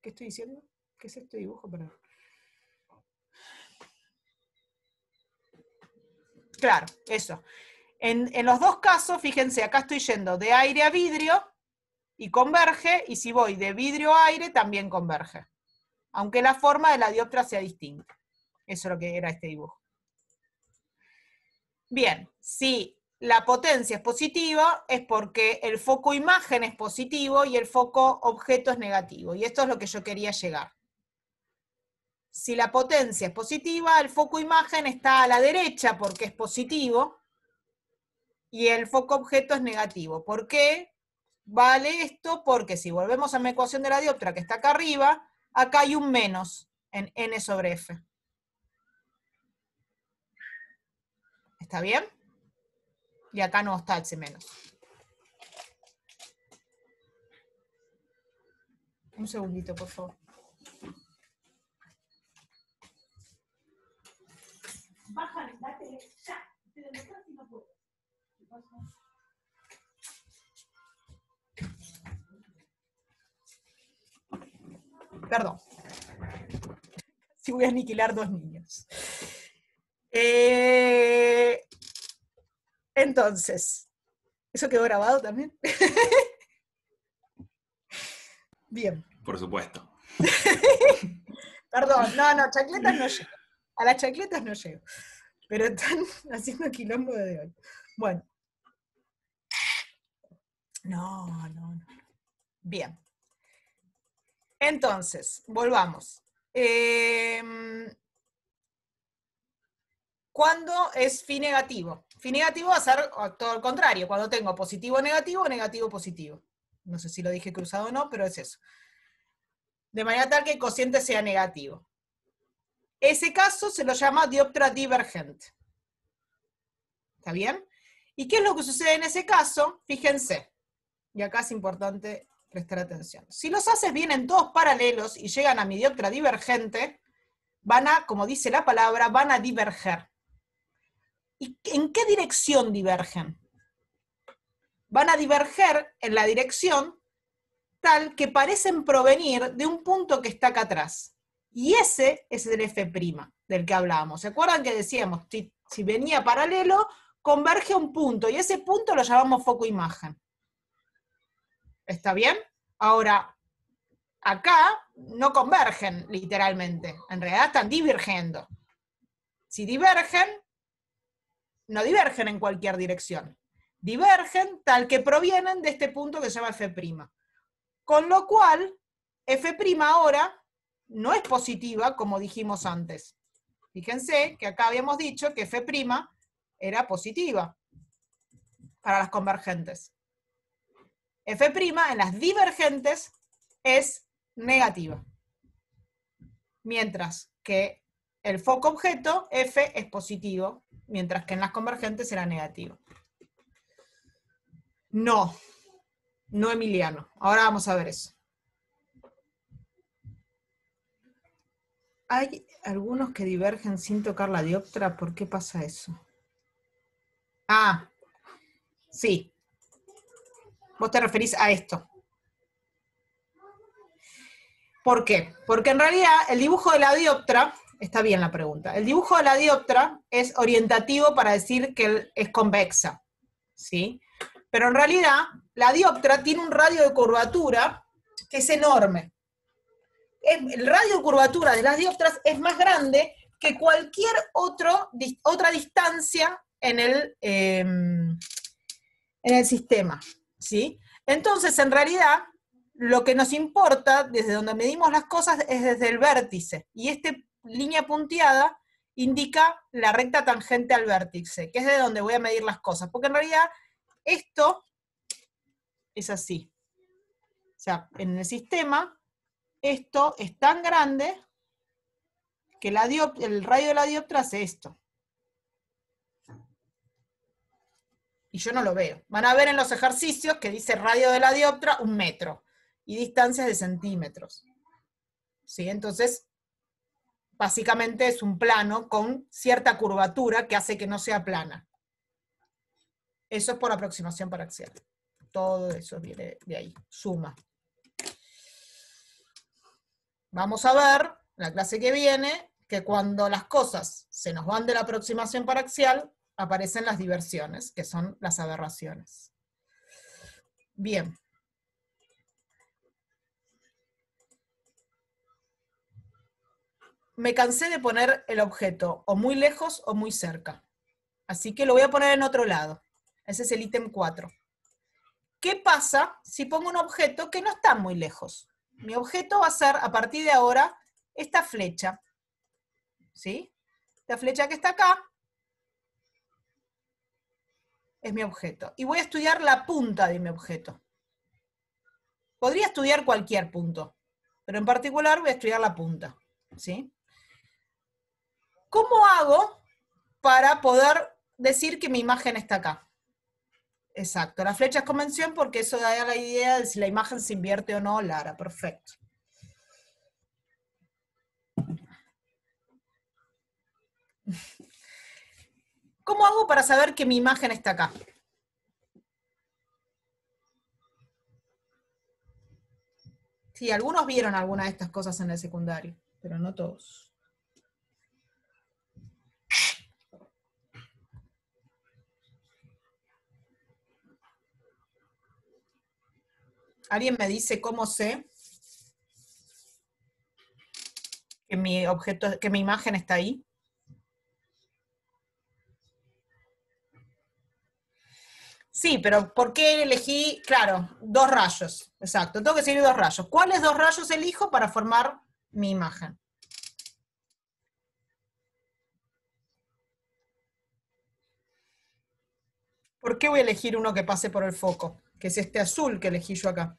estoy diciendo? ¿Qué es este dibujo? Perdón. Claro, eso. En los dos casos, fíjense, acá estoy yendo de aire a vidrio y converge, y si voy de vidrio a aire también converge. Aunque la forma de la dioptra sea distinta. Eso es lo que era este dibujo. Bien, si la potencia es positiva, es porque el foco imagen es positivo y el foco objeto es negativo. Y esto es lo que yo quería llegar. Si la potencia es positiva, el foco imagen está a la derecha porque es positivo, y el foco objeto es negativo. ¿Por qué vale esto? Porque si volvemos a mi ecuación de la dioptra que está acá arriba, acá hay un menos en n sobre f. ¿Está bien? Y acá no está ese menos. Un segundito, por favor. Bájale, date, ya. No puedo. Perdón. Si voy a aniquilar 2 niños. Entonces, ¿eso quedó grabado también? Bien. Por supuesto. Perdón, no, chancletas no llego. A las chancletas no llego. Pero están haciendo quilombo de hoy. Bueno. No. Bien. Entonces, volvamos. ¿Cuándo es phi negativo? Phi negativo va a ser todo lo contrario. Cuando tengo positivo negativo, negativo positivo. No sé si lo dije cruzado o no, pero es eso. De manera tal que el cociente sea negativo. Ese caso se lo llama dioptra divergente. ¿Está bien? ¿Y qué es lo que sucede en ese caso? Fíjense. Y acá es importante prestar atención. Si los haces vienen todos paralelos y llegan a mi dioptra divergente, van a, como dice la palabra, van a diverger. ¿Y en qué dirección divergen? Van a diverger en la dirección tal que parecen provenir de un punto que está acá atrás. Y ese es el F' del que hablábamos. ¿Se acuerdan que decíamos, si venía paralelo, converge a un punto, y ese punto lo llamamos foco imagen? ¿Está bien? Ahora, acá no convergen literalmente, en realidad están divergiendo. Si divergen, no divergen en cualquier dirección. Divergen tal que provienen de este punto que se llama F'. Con lo cual, F' ahora no es positiva como dijimos antes. Fíjense que acá habíamos dicho que F' era positiva para las convergentes. F' en las divergentes es negativa. Mientras que el foco objeto, F, es positivo, mientras que en las convergentes era negativo. No Emiliano. Ahora vamos a ver eso. Hay algunos que divergen sin tocar la dioptra. ¿Por qué pasa eso? Ah, sí. Vos te referís a esto. ¿Por qué? Porque en realidad el dibujo de la dioptra, está bien la pregunta, el dibujo de la dioptra es orientativo para decir que es convexa, ¿sí? Pero en realidad la dioptra tiene un radio de curvatura que es enorme. El radio de curvatura de las dioptras es más grande que cualquier otra distancia en el sistema, ¿sí? Entonces, en realidad, lo que nos importa, desde donde medimos las cosas, es desde el vértice. Y este línea punteada indica la recta tangente al vértice, que es de donde voy a medir las cosas, porque en realidad esto es así. O sea, en el sistema, esto es tan grande que el radio de la dioptra hace esto. Y yo no lo veo. Van a ver en los ejercicios que dice radio de la dioptra 1 metro, y distancias de centímetros. ¿Sí? Entonces, básicamente es un plano con cierta curvatura que hace que no sea plana. Eso es por aproximación paraxial. Todo eso viene de ahí, suma. Vamos a ver, la clase que viene, que cuando las cosas se nos van de la aproximación paraxial, aparecen las diversiones, que son las aberraciones. Bien. Me cansé de poner el objeto o muy lejos o muy cerca. Así que lo voy a poner en otro lado. Ese es el ítem 4. ¿Qué pasa si pongo un objeto que no está muy lejos? Mi objeto va a ser, a partir de ahora, esta flecha. ¿Sí? Esta flecha que está acá es mi objeto. Y voy a estudiar la punta de mi objeto. Podría estudiar cualquier punto, pero en particular voy a estudiar la punta. ¿Sí? ¿Cómo hago para poder decir que mi imagen está acá? Exacto, la flecha es convención porque eso da la idea de si la imagen se invierte o no, Lara, perfecto. ¿Cómo hago para saber que mi imagen está acá? Sí, algunos vieron alguna de estas cosas en el secundario, pero no todos. ¿Alguien me dice cómo sé que mi objeto, que mi imagen está ahí? Sí, pero ¿por qué elegí? Claro, 2 rayos. Exacto, tengo que seguir 2 rayos. ¿Cuáles 2 rayos elijo para formar mi imagen? ¿Por qué voy a elegir uno que pase por el foco? Que es este azul que elegí yo acá.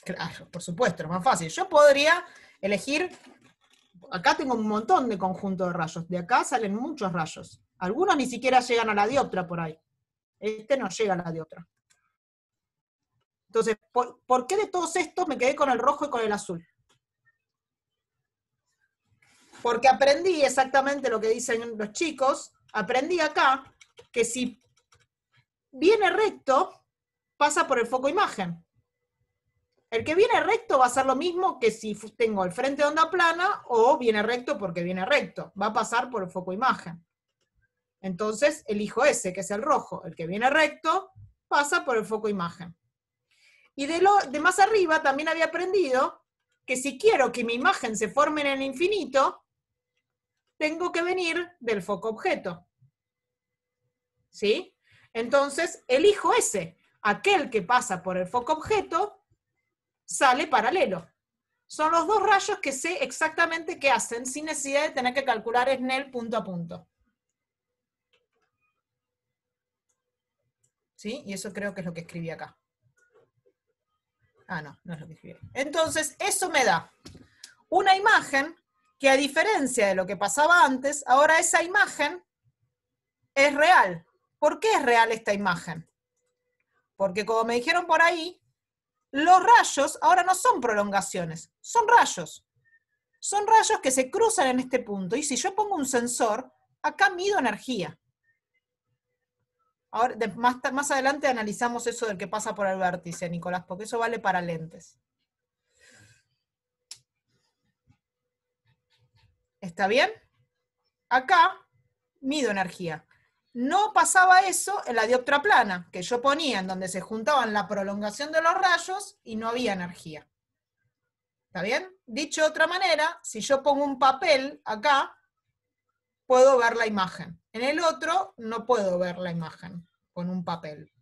Claro, por supuesto, es más fácil. Yo podría elegir, acá tengo un montón de conjuntos de rayos, de acá salen muchos rayos. Algunos ni siquiera llegan a la dioptra por ahí. Este no llega a la dioptra. Entonces, ¿por qué de todos estos me quedé con el rojo y con el azul? Porque aprendí exactamente lo que dicen los chicos, aprendí acá que si viene recto, pasa por el foco imagen. El que viene recto va a ser lo mismo que si tengo el frente de onda plana o viene recto porque viene recto. Va a pasar por el foco imagen. Entonces elijo ese, que es el rojo. El que viene recto pasa por el foco imagen. Y de más arriba también había aprendido que si quiero que mi imagen se forme en el infinito, tengo que venir del foco objeto. ¿Sí? Entonces elijo ese. Aquel que pasa por el foco objeto sale paralelo. Son los 2 rayos que sé exactamente qué hacen, sin necesidad de tener que calcular Snell punto a punto. ¿Sí? Y eso creo que es lo que escribí acá. Ah, no, no es lo que escribí. Entonces, eso me da una imagen que, a diferencia de lo que pasaba antes, ahora esa imagen es real. ¿Por qué es real esta imagen? Porque como me dijeron por ahí, los rayos ahora no son prolongaciones, son rayos. Son rayos que se cruzan en este punto, y si yo pongo un sensor, acá mido energía. Ahora, más adelante analizamos eso del que pasa por el vértice, Nicolás, porque eso vale para lentes. ¿Está bien? Acá mido energía. No pasaba eso en la dioptra plana, que yo ponía en donde se juntaban la prolongación de los rayos y no había energía. ¿Está bien? Dicho de otra manera, si yo pongo un papel acá, puedo ver la imagen. En el otro no puedo ver la imagen con un papel.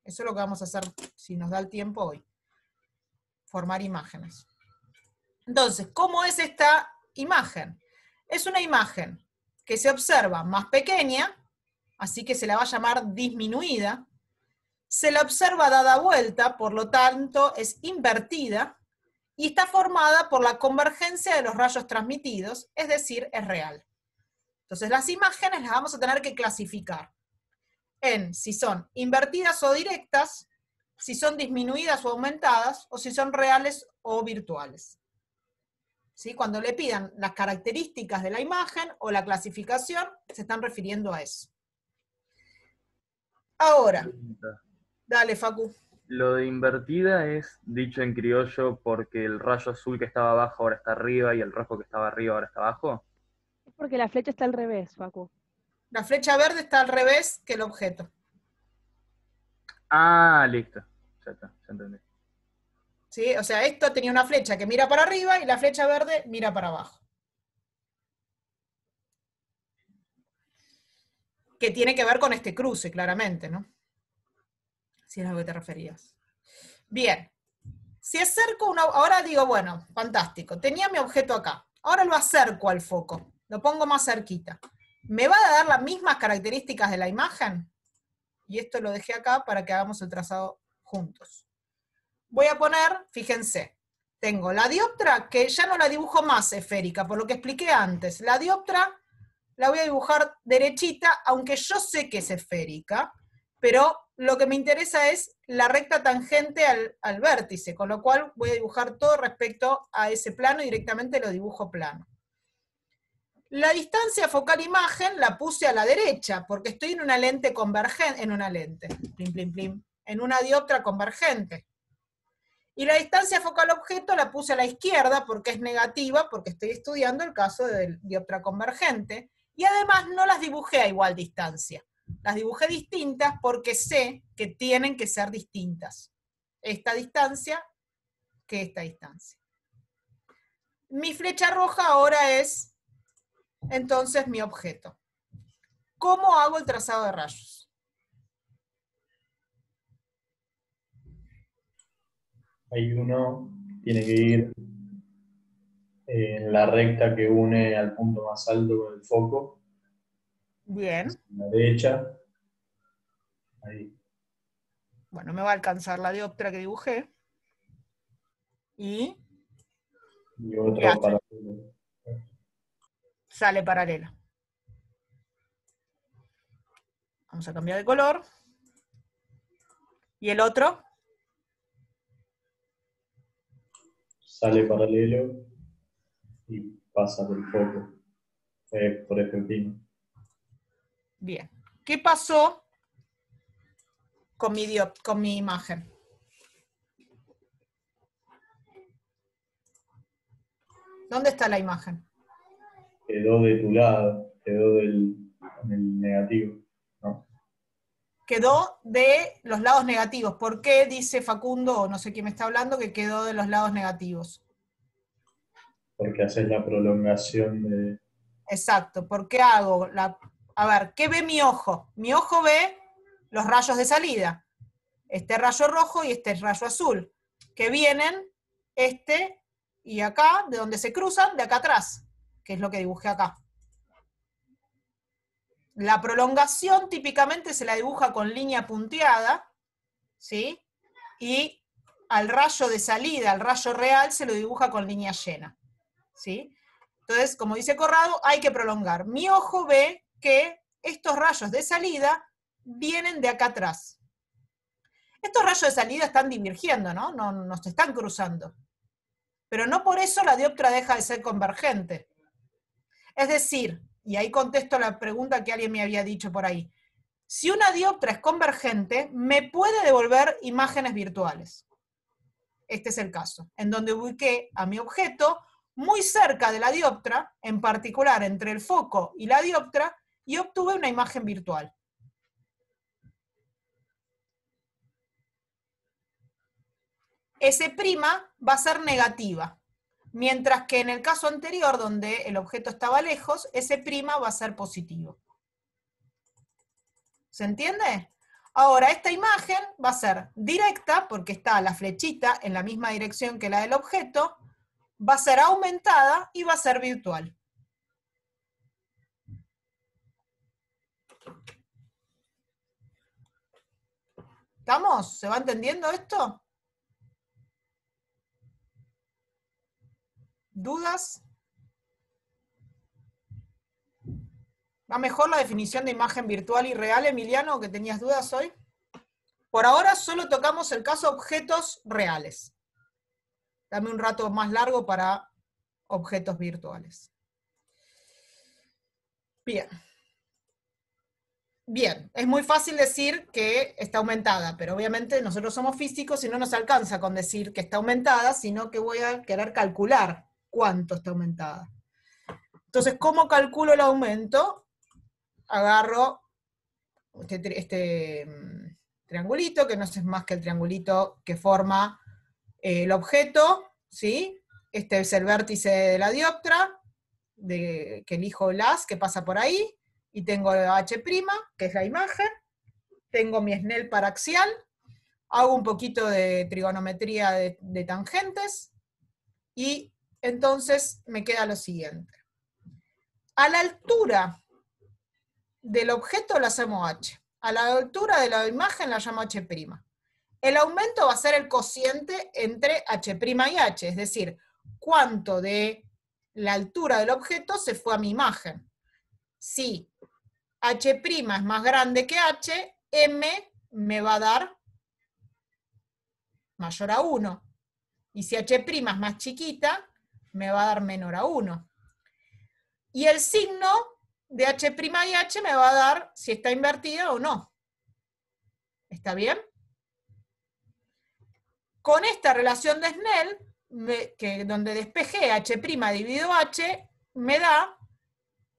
Eso es lo que vamos a hacer si nos da el tiempo hoy. formar imágenes. Entonces, ¿cómo es esta imagen? Es una imagen que se observa más pequeña, así que se la va a llamar disminuida. Se la observa dada vuelta, por lo tanto es invertida, y está formada por la convergencia de los rayos transmitidos, es decir, es real. Entonces las imágenes las vamos a tener que clasificar en si son invertidas o directas, si son disminuidas o aumentadas, o si son reales o virtuales. ¿Sí? Cuando le pidan las características de la imagen o la clasificación, se están refiriendo a eso. Ahora, dale, Facu. Lo de invertida es dicho en criollo porque el rayo azul que estaba abajo ahora está arriba y el rojo que estaba arriba ahora está abajo. Es porque la flecha está al revés, Facu. La flecha verde está al revés que el objeto. Ah, listo. Ya está, ya entendí. ¿Sí? O sea, esto tenía una flecha que mira para arriba y la flecha verde mira para abajo. Que tiene que ver con este cruce, claramente, ¿no? Si es a lo que te referías. Bien. Si acerco una... Ahora digo, bueno, fantástico. Tenía mi objeto acá. Ahora lo acerco al foco. Lo pongo más cerquita. ¿Me va a dar las mismas características de la imagen? Y esto lo dejé acá para que hagamos el trazado juntos. Voy a poner, fíjense, tengo la dioptra, que ya no la dibujo más esférica, por lo que expliqué antes. La dioptra la voy a dibujar derechita, aunque yo sé que es esférica, pero lo que me interesa es la recta tangente al vértice, con lo cual voy a dibujar todo respecto a ese plano y directamente lo dibujo plano. La distancia focal-imagen la puse a la derecha, porque estoy en una lente convergente, en una dioptra convergente. Y la distancia focal-objeto la puse a la izquierda, porque es negativa, porque estoy estudiando el caso del dioptra convergente, y además no las dibujé a igual distancia. Las dibujé distintas porque sé que tienen que ser distintas. Esta distancia que esta distancia. Mi flecha roja ahora es, entonces, mi objeto. ¿Cómo hago el trazado de rayos? Hay uno que tiene que ir en la recta que une al punto más alto con el foco. Bien. A la derecha. Ahí. Bueno, me va a alcanzar la dioptra que dibujé. Y otro paralelo. Sale paralela. Vamos a cambiar de color. ¿Y el otro? Sale paralelo y pasa por el foco, por este último. Bien. ¿Qué pasó con mi imagen? ¿Dónde está la imagen? Quedó de tu lado, quedó en el negativo, ¿no? Quedó de los lados negativos. ¿Por qué dice Facundo, o no sé quién me está hablando, que quedó de los lados negativos? Porque haces la prolongación de... Exacto, ¿por qué hago la... A ver, ¿qué ve mi ojo? Mi ojo ve los rayos de salida. Este rayo rojo y este rayo azul, que vienen este y acá, de donde se cruzan, de acá atrás, que es lo que dibujé acá. La prolongación típicamente se la dibuja con línea punteada, ¿sí? Y al rayo de salida, al rayo real, se lo dibuja con línea llena, ¿sí? Entonces, como dice Corrado, hay que prolongar. Mi ojo ve que estos rayos de salida vienen de acá atrás. Estos rayos de salida están divergiendo, ¿no? No se están cruzando. Pero no por eso la dioptra deja de ser convergente. Es decir, y ahí contesto la pregunta que alguien me había dicho por ahí, si una dioptra es convergente, me puede devolver imágenes virtuales. Este es el caso, en donde ubiqué a mi objeto muy cerca de la dioptra, en particular entre el foco y la dioptra, y obtuve una imagen virtual. S' va a ser negativa, mientras que en el caso anterior, donde el objeto estaba lejos, S' va a ser positivo. ¿Se entiende? Ahora, esta imagen va a ser directa, porque está la flechita en la misma dirección que la del objeto, va a ser aumentada y va a ser virtual. ¿Estamos? ¿Se va entendiendo esto? ¿Dudas? ¿Va mejor la definición de imagen virtual y real, Emiliano, que tenías dudas hoy? Por ahora solo tocamos el caso objetos reales. Dame un rato más largo para objetos virtuales. Bien. Bien, es muy fácil decir que está aumentada, pero obviamente nosotros somos físicos y no nos alcanza con decir que está aumentada, sino que voy a querer calcular cuánto está aumentada. Entonces, ¿cómo calculo el aumento? Agarro este triangulito, que no es más que el triangulito que forma el objeto, ¿sí? Este es el vértice de la dioptra, que elijo el haz que pasa por ahí, y tengo H', que es la imagen, tengo mi Snell paraxial, hago un poquito de trigonometría de tangentes, y entonces me queda lo siguiente. A la altura del objeto la llamo H, a la altura de la imagen la llamo H'. El aumento va a ser el cociente entre H' y H, es decir, cuánto de la altura del objeto se fue a mi imagen. Si H' es más grande que H, M me va a dar mayor a 1. Y si H' es más chiquita, me va a dar menor a 1. Y el signo de H' y H me va a dar si está invertida o no. ¿Está bien? Con esta relación de Snell, donde despejé H' dividido H, me da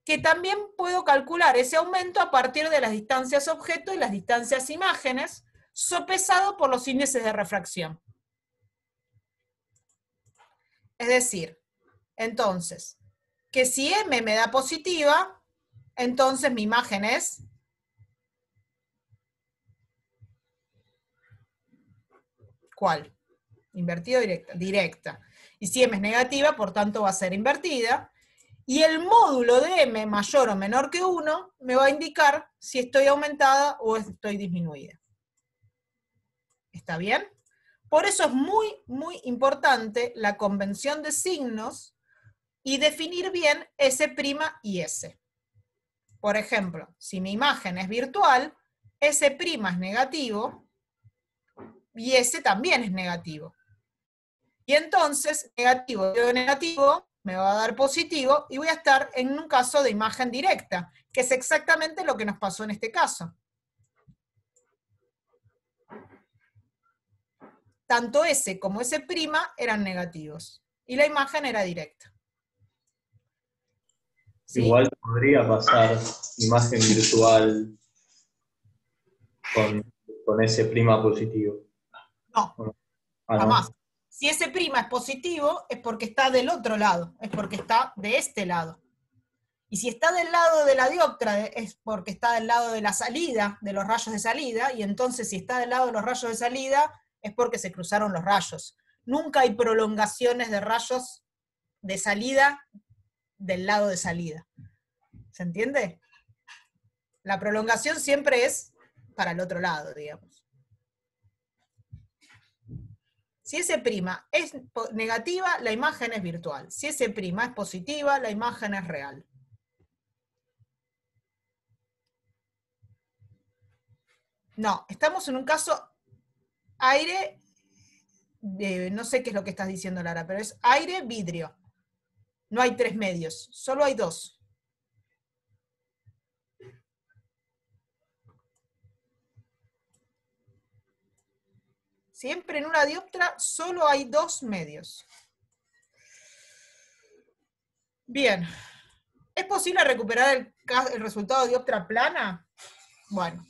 que también puedo calcular ese aumento a partir de las distancias objeto y las distancias imágenes, sopesado por los índices de refracción. Es decir, entonces, que si M me da positiva, entonces mi imagen es ¿cuál? ¿Invertida o directa? Directa. Y si M es negativa, por tanto va a ser invertida. Y el módulo de M mayor o menor que 1 me va a indicar si estoy aumentada o estoy disminuida. ¿Está bien? Por eso es muy, muy importante la convención de signos y definir bien S' y S. Por ejemplo, si mi imagen es virtual, S' es negativo y S también es negativo. Y entonces, negativo de negativo me va a dar positivo y voy a estar en un caso de imagen directa, que es exactamente lo que nos pasó en este caso. Tanto S como S' eran negativos y la imagen era directa. ¿Sí? Igual podría pasar imagen virtual con S' positivo. No, Ah, jamás. ¿no? Si S' es positivo, es porque está del otro lado, es porque está de este lado. Y si está del lado de la dioptra, es porque está del lado de la salida, de los rayos de salida, y entonces si está del lado de los rayos de salida, es porque se cruzaron los rayos. Nunca hay prolongaciones de rayos de salida del lado de salida. ¿Se entiende? La prolongación siempre es para el otro lado, digamos. Si S' es negativa, la imagen es virtual. Si S' es positiva, la imagen es real. No, estamos en un caso aire, no sé qué es lo que estás diciendo, Lara, pero es aire, vidrio. No hay 3 medios, solo hay 2. Siempre en una dioptra solo hay 2 medios. Bien. ¿Es posible recuperar el resultado de dioptra plana? Bueno.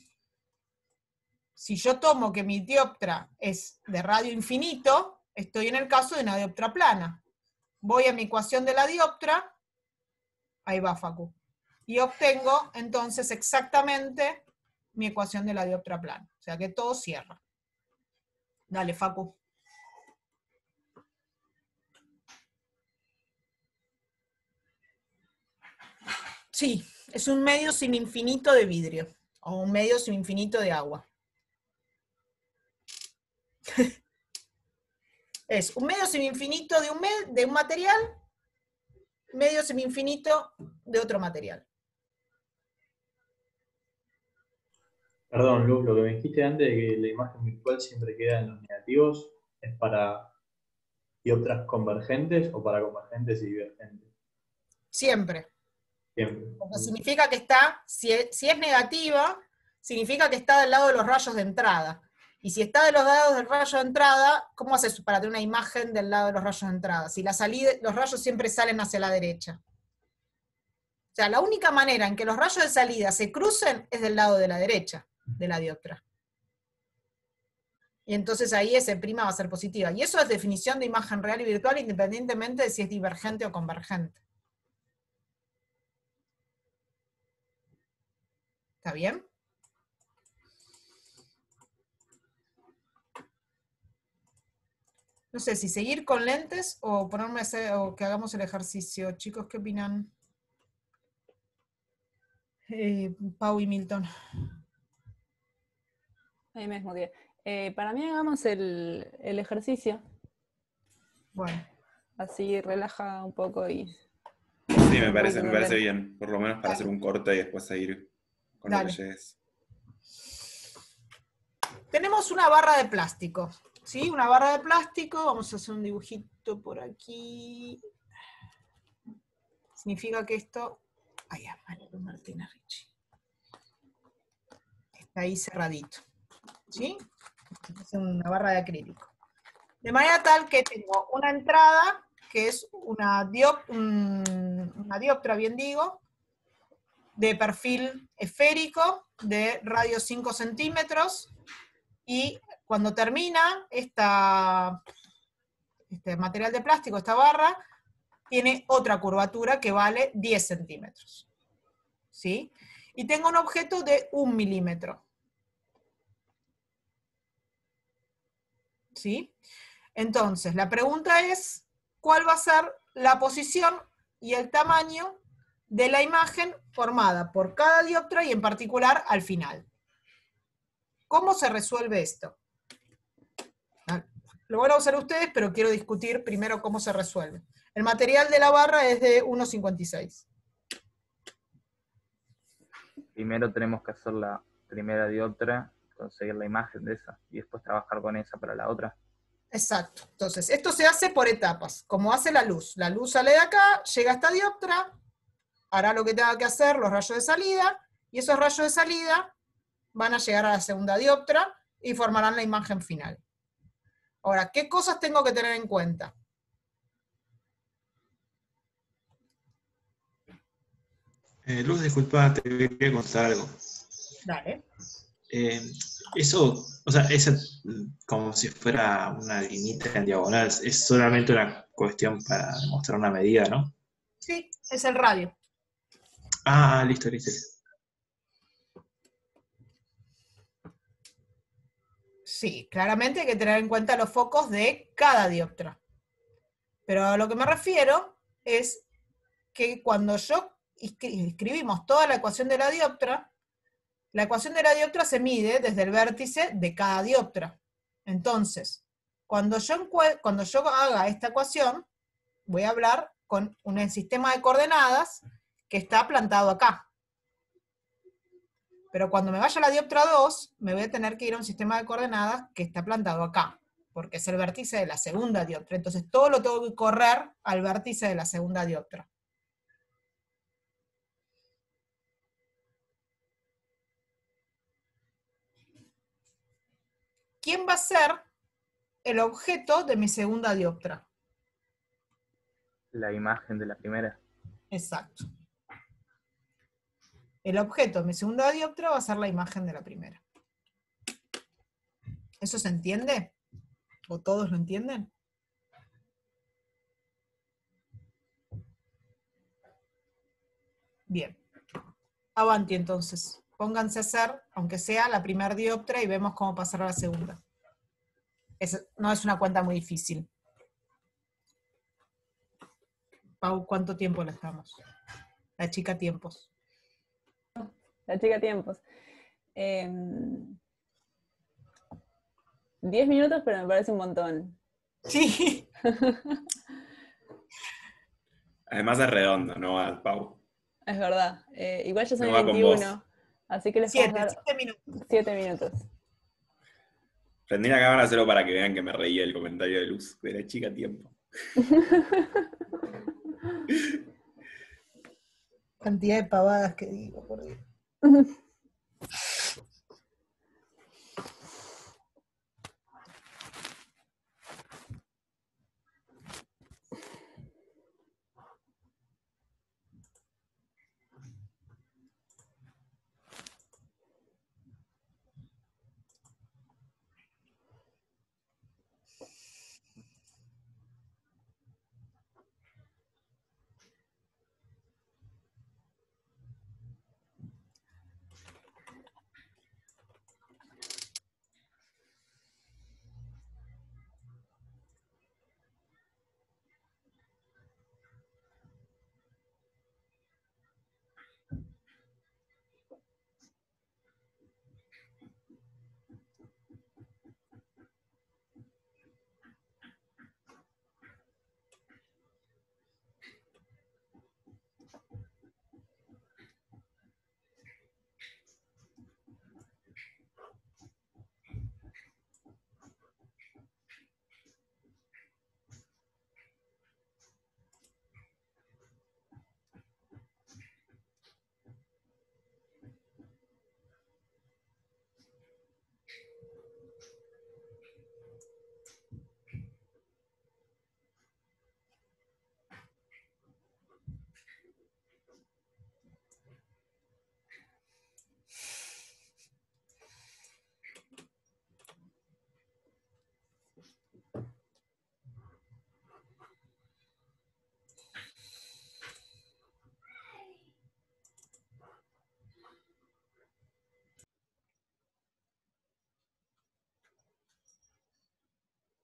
Si yo tomo que mi dioptra es de radio infinito, estoy en el caso de una dioptra plana. Voy a mi ecuación de la dioptra, ahí va Facu, y obtengo entonces exactamente mi ecuación de la dioptra plana. O sea que todo cierra. Dale, Facu. Sí, es un medio sin infinito de vidrio, o un medio sin infinito de agua. Es un medio sin infinito de un material, medio sin infinito de otro material. Perdón, Lu, lo que me dijiste antes de que la imagen virtual siempre queda en los negativos, ¿es para dioptras convergentes o para convergentes y divergentes? Siempre. Siempre. Porque significa que está, si es negativa, significa que está del lado de los rayos de entrada. Y si está de los lados del rayo de entrada, ¿cómo haces para tener una imagen del lado de los rayos de entrada? Si la salida, los rayos siempre salen hacia la derecha. O sea, la única manera en que los rayos de salida se crucen es del lado de la derecha de la dioptra. Y entonces ahí S' va a ser positiva. Y eso es definición de imagen real y virtual, independientemente de si es divergente o convergente. ¿Está bien? No sé si seguir con lentes o ponerme a hacer, o que hagamos el ejercicio. Chicos, ¿qué opinan? Pau y Milton. Ahí me desmuteé. Para mí hagamos el ejercicio. Bueno, Así relaja un poco y... Sí, me parece bien, por lo menos para hacer un corte y después seguir con lo que Dale. llegues. Tenemos una barra de plástico. ¿Sí? Una barra de plástico. Vamos a hacer un dibujito por aquí. Significa que esto... Ay, Mario Martínez Ricci. Está ahí cerradito. ¿Sí? Es una barra de acrílico. De manera tal que tengo una entrada, que es una dioptra, bien digo, de perfil esférico, de radio 5 centímetros, y cuando termina este material de plástico, esta barra, tiene otra curvatura que vale 10 centímetros. ¿Sí? Y tengo un objeto de 1 milímetro. ¿Sí? Entonces, la pregunta es, ¿cuál va a ser la posición y el tamaño de la imagen formada por cada dioptra y en particular al final? ¿Cómo se resuelve esto? Lo van a usar ustedes, pero quiero discutir primero cómo se resuelve. El material de la barra es de 1,56. Primero tenemos que hacer la primera dioptra, conseguir la imagen de esa, y después trabajar con esa para la otra. Exacto. Entonces, esto se hace por etapas, como hace la luz. La luz sale de acá, llega a esta dioptra, hará lo que tenga que hacer, los rayos de salida, y esos rayos de salida van a llegar a la segunda dioptra y formarán la imagen final. Ahora, ¿qué cosas tengo que tener en cuenta? Luz, disculpa, te quería contar algo. Dale. Eso, o sea, como si fuera una lineita en diagonal, es solamente una cuestión para demostrar una medida, ¿no? Sí, es el radio. Ah, listo, listo. Sí, claramente hay que tener en cuenta los focos de cada dioptra. Pero a lo que me refiero es que cuando escribimos toda la ecuación de la dioptra se mide desde el vértice de cada dioptra. Entonces, cuando yo haga esta ecuación, voy a hablar con un sistema de coordenadas que está plantado acá. Pero cuando me vaya a la dioptra 2, me voy a tener que ir a un sistema de coordenadas que está plantado acá, porque es el vértice de la segunda dioptra. Entonces todo lo tengo que correr al vértice de la segunda dioptra. ¿Quién va a ser el objeto de mi segunda dioptra? La imagen de la primera. Exacto. El objeto de mi segunda dioptra va a ser la imagen de la primera. ¿Eso se entiende? ¿O todos lo entienden? Bien. Avanti entonces. pónganse a hacer, aunque sea la primera dioptra, y vemos cómo pasar a la segunda. No es una cuenta muy difícil. Pau, ¿cuánto tiempo le damos? La chica tiempos. La chica tiempos. 10 minutos, pero me parece un montón. Sí. Además es redondo, no va al Pau. Es verdad. Igual yo soy No va con 21, vos. así que les podemos dar 7 minutos. 7 minutos. Prendí la cámara solo para que vean que me reí el comentario de Luz, de la chica tiempo. Cantidad de pavadas que digo, por Dios.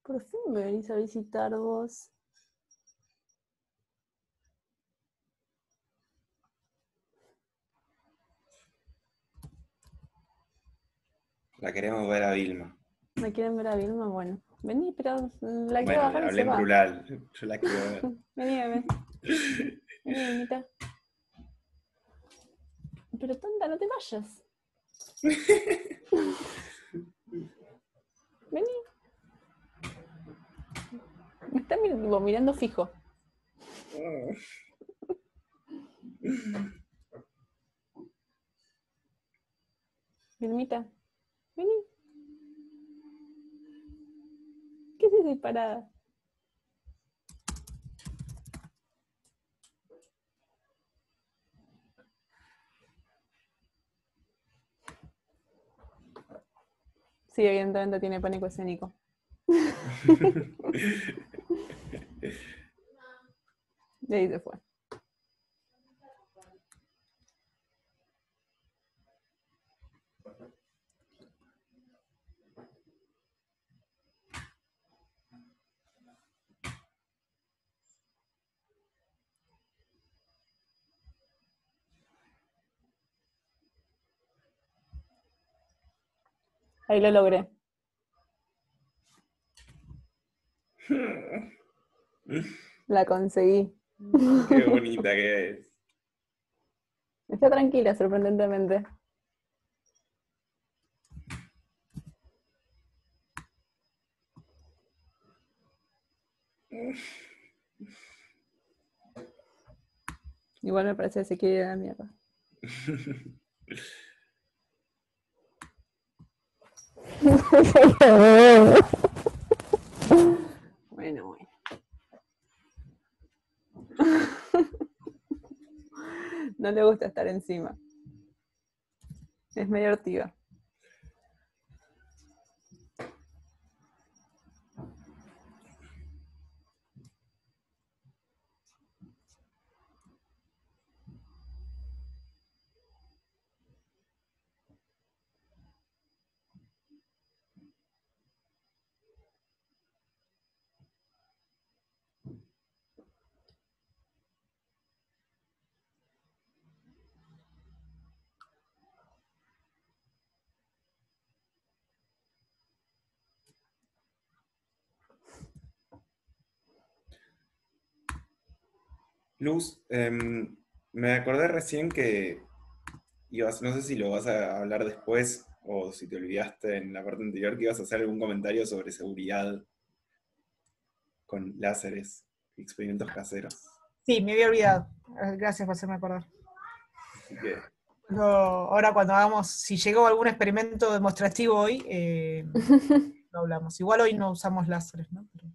Por fin me venís a visitar vos. La queremos ver a Vilma. ¿Me quieren ver a Vilma? Bueno, vení, pero la quiero Bueno, bajar y hablé se en va. plural. Yo la quiero ver. Vení, bebé. Vení, Vilmita. Pero tonta, no te vayas. Vení. Me está mirando fijo. Vilmita, vení. ¿Qué es esa disparada? Sí, evidentemente tiene pánico escénico. Y ahí se fue. Ahí lo logré. La conseguí. Qué bonita que es. Está tranquila, sorprendentemente. Igual me parece que se quiere ir a la mierda. Bueno. No le gusta estar encima. Es medio hortiva. Luz, me acordé recién que no sé si lo vas a hablar después o si te olvidaste en la parte anterior, que ibas a hacer algún comentario sobre seguridad con láseres y experimentos caseros. Sí, me había olvidado. Gracias por hacerme acordar. Así que, Ahora cuando hagamos, si llegó algún experimento demostrativo hoy, lo hablamos. Igual hoy no usamos láseres, ¿no? Pero...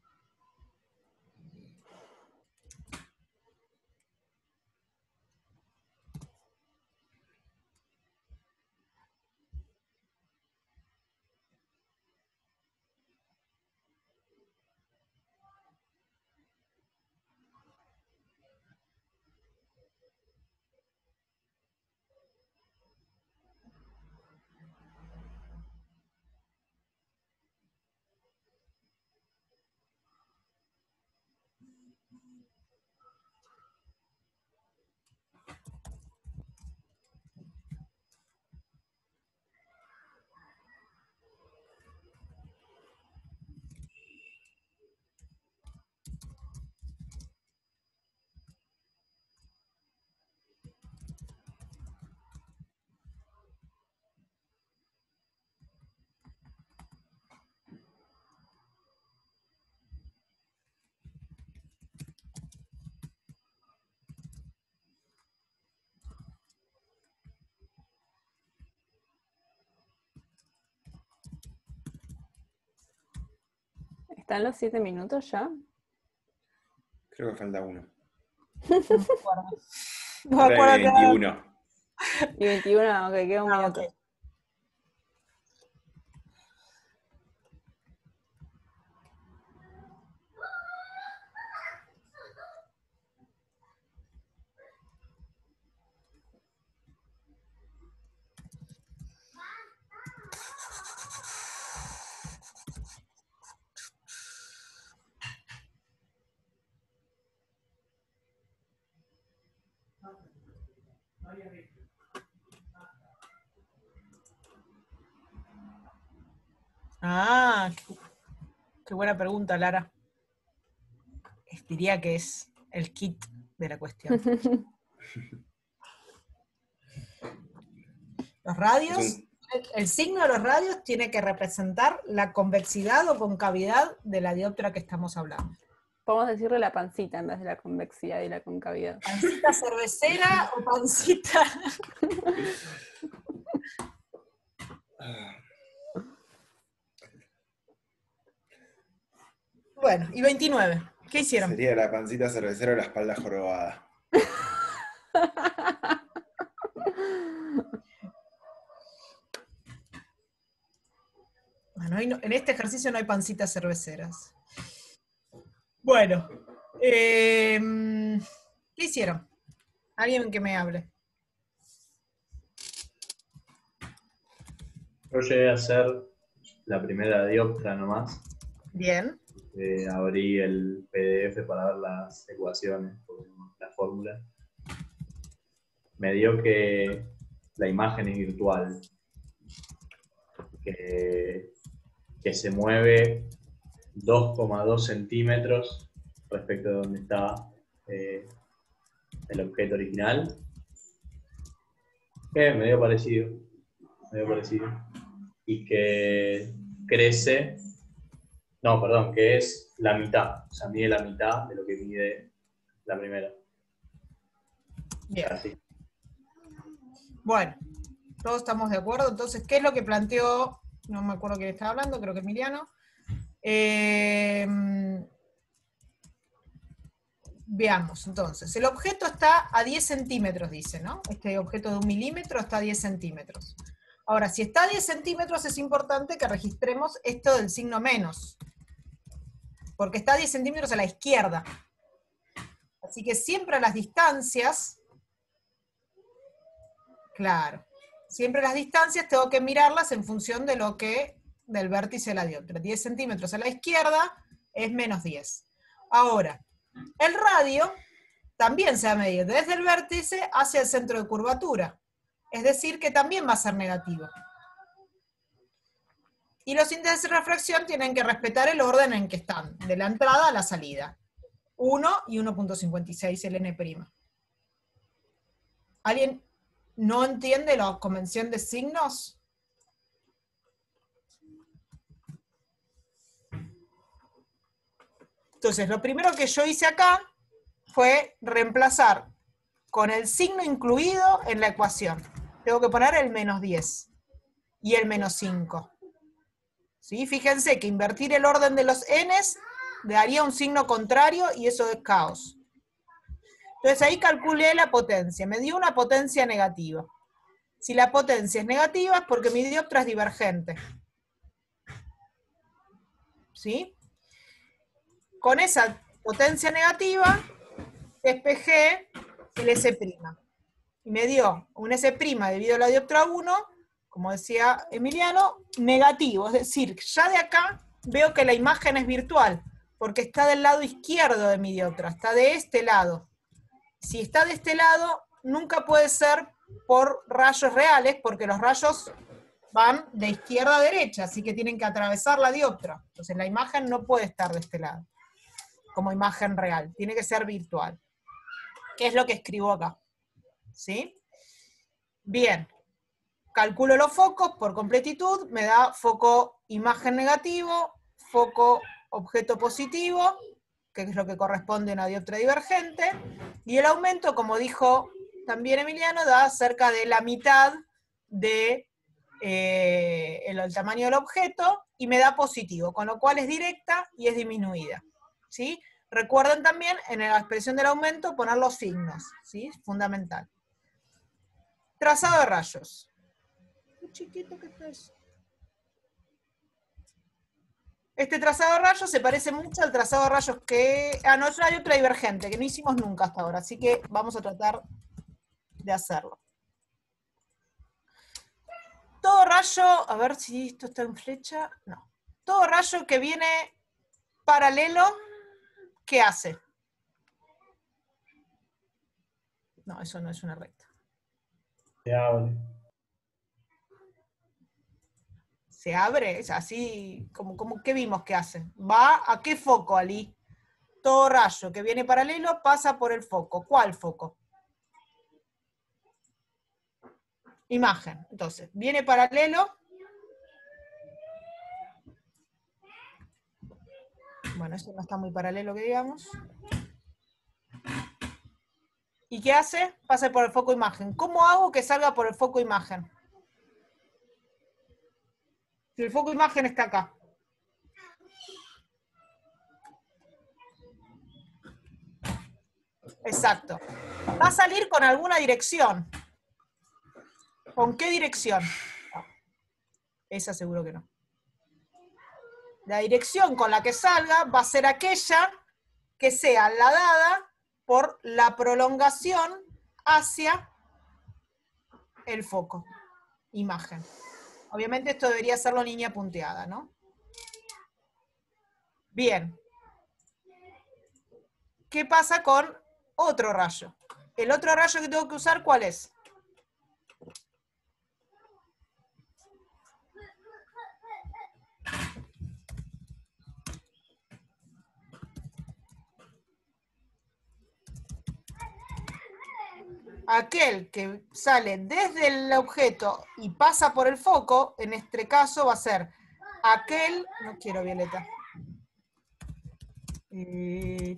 ¿Están los 7 minutos ya? creo que falta uno. No me acuerdo Era que 21. Y 21, ok, queda un minuto. ok. Ah, qué buena pregunta, Lara. Diría que es el kit de la cuestión. Los radios, el signo de los radios tiene que representar la convexidad o concavidad de la dioptra que estamos hablando. Podemos decirle la pancita en vez de la convexidad y la concavidad. ¿Pancita cervecera o pancita? Bueno, y 29. ¿Qué hicieron? Sería la pancita cervecera o la espalda jorobada. Bueno, en este ejercicio no hay pancitas cerveceras. Bueno, ¿qué hicieron? Alguien que me hable. Yo llegué a hacer la primera dioptra nomás. Bien. Abrí el PDF para ver las ecuaciones, la fórmula. Me dio que la imagen es virtual, que se mueve 2,2 centímetros respecto de donde está el objeto original. Me dio parecido. Y que crece, no, perdón, que es la mitad, o sea, mide la mitad de lo que mide la primera. Bien. Así. Bueno, todos estamos de acuerdo. Entonces, ¿qué es lo que planteó? No me acuerdo quién estaba hablando, creo que Emiliano. Veamos, entonces. El objeto está a 10 centímetros, dice, ¿no? Este objeto de 1 milímetro está a 10 centímetros. Ahora, si está a 10 centímetros, es importante que registremos esto del signo menos. Porque está a 10 centímetros a la izquierda. Así que siempre a las distancias, claro, siempre las distancias tengo que mirarlas en función de lo que, del vértice de la dioptra. 10 centímetros a la izquierda es menos 10. Ahora, el radio también se va a medir desde el vértice hacia el centro de curvatura. Es decir, que también va a ser negativo. Y los índices de refracción tienen que respetar el orden en que están, de la entrada a la salida. 1 y 1.56 el n'. ¿Alguien no entiende la convención de signos? Entonces, lo primero que yo hice acá fue reemplazar con el signo incluido en la ecuación. Tengo que poner el -10 y el -5. ¿Sí? Fíjense que invertir el orden de los n's daría un signo contrario y eso es caos. Entonces ahí calculé la potencia, me dio una potencia negativa. Si la potencia es negativa es porque mi dioptra es divergente. ¿Sí? Con esa potencia negativa despejé el S'. Y me dio un S' debido a la dioptra 1, como decía Emiliano, negativo. Es decir, ya de acá veo que la imagen es virtual, porque está del lado izquierdo de mi dioptra, está de este lado. Si está de este lado, nunca puede ser por rayos reales, porque los rayos van de izquierda a derecha, así que tienen que atravesar la dioptra. Entonces la imagen no puede estar de este lado, como imagen real, tiene que ser virtual. ¿Qué es lo que escribo acá? ¿Sí? Bien, calculo los focos por completitud, me da foco imagen negativo, foco objeto positivo, que es lo que corresponde a una dioptra divergente, y el aumento, como dijo también Emiliano, da cerca de la mitad de el tamaño del objeto, y me da positivo, con lo cual es directa y es disminuida. ¿Sí? Recuerden también en la expresión del aumento poner los signos, ¿sí? Fundamental. Trazado de rayos. Qué chiquito que está eso. Este trazado de rayos se parece mucho al trazado de rayos que... no, hay otra divergente, que no hicimos nunca hasta ahora, así que vamos a tratar de hacerlo. Todo rayo, a ver si esto está en flecha, no. Todo rayo que viene paralelo, ¿qué hace? No, eso no es una recta. Se abre. Se abre, es así, como ¿qué vimos que hace? ¿Va a qué foco, Ali? Todo rayo que viene paralelo pasa por el foco. ¿Cuál foco? Imagen. Entonces, viene paralelo. Bueno, esto no está muy paralelo que digamos. ¿Y qué hace? Pasa por el foco imagen. ¿Cómo hago que salga por el foco imagen? Si el foco imagen está acá. Exacto. Va a salir con alguna dirección. ¿Con qué dirección? Esa seguro que no. La dirección con la que salga va a ser aquella que sea la dada por la prolongación hacia el foco, imagen. Obviamente esto debería serlo línea punteada, ¿no? Bien. ¿Qué pasa con otro rayo? El otro rayo que tengo que usar, ¿cuál es? Aquel que sale desde el objeto y pasa por el foco, en este caso va a ser aquel, no quiero violeta. ¿Qué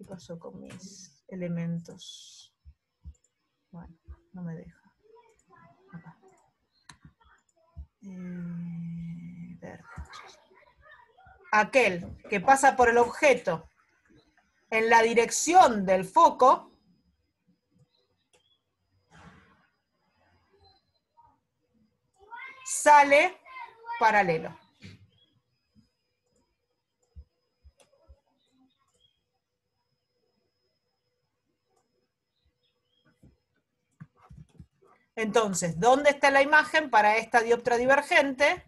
pasó con mis elementos? Bueno, no me deja. Acá. Verde. Aquel que pasa por el objeto en la dirección del foco, sale paralelo. Entonces, ¿dónde está la imagen para esta dioptra divergente?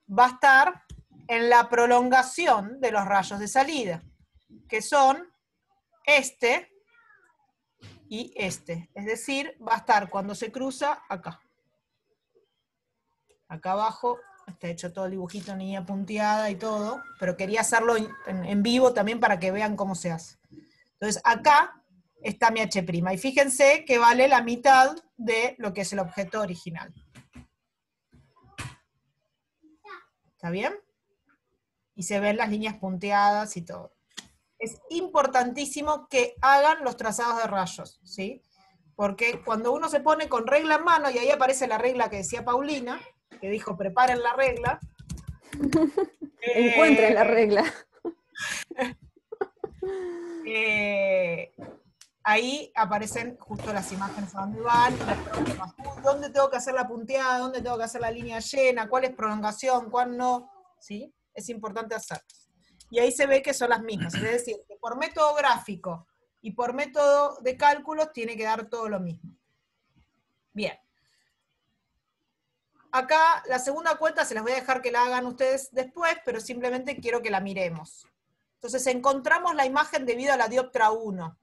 Va a estar en la prolongación de los rayos de salida, que son este y este. Es decir, va a estar cuando se cruza acá. Acá abajo Está hecho todo el dibujito, niña punteada y todo, pero quería hacerlo en vivo también para que vean cómo se hace. Entonces acá está mi H', y fíjense que vale la mitad de lo que es el objeto original. ¿Está bien? Y se ven las líneas punteadas y todo. Es importantísimo que hagan los trazados de rayos, ¿sí? Porque cuando uno se pone con regla en mano, y ahí aparece la regla que decía Paulina, que dijo, preparen la regla. Encuentren la regla. Ahí aparecen justo las imágenes a dónde van, y los problemas. ¿Dónde tengo que hacer la punteada? ¿Dónde tengo que hacer la línea llena? ¿Cuál es prolongación? ¿Cuál no? ¿Sí? Es importante hacerlo. Y ahí se ve que son las mismas. Es decir, que por método gráfico y por método de cálculos tiene que dar todo lo mismo. Bien. Acá la segunda cuenta se las voy a dejar que la hagan ustedes después, pero simplemente quiero que la miremos. Entonces encontramos la imagen debido a la dioptra 1.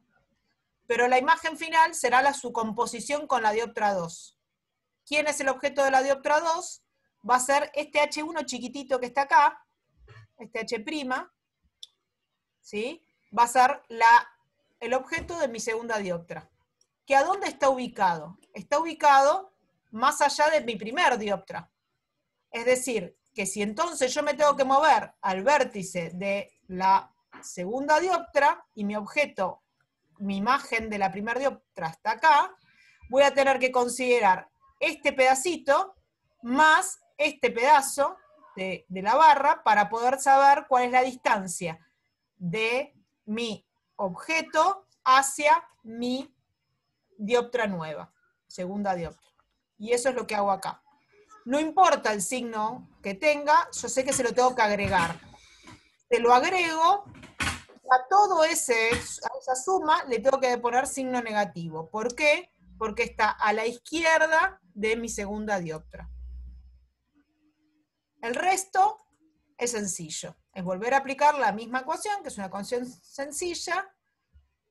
Pero la imagen final será su composición con la dioptra 2. ¿Quién es el objeto de la dioptra 2? Va a ser este H1 chiquitito que está acá, este H', ¿sí? Va a ser el objeto de mi segunda dioptra. ¿Que a dónde está ubicado? Está ubicado más allá de mi primer dioptra. Es decir, que si entonces yo me tengo que mover al vértice de la segunda dioptra, y mi objeto, mi imagen de la primera dioptra está acá, voy a tener que considerar este pedacito más este pedazo de la barra para poder saber cuál es la distancia de mi objeto hacia mi dioptra nueva, segunda dioptra. Y eso es lo que hago acá. No importa el signo que tenga, yo sé que se lo tengo que agregar. Se lo agrego, a todo esa suma le tengo que poner signo negativo. ¿Por qué? Porque está a la izquierda de mi segunda dioptra. El resto es sencillo. Es volver a aplicar la misma ecuación, que es una ecuación sencilla,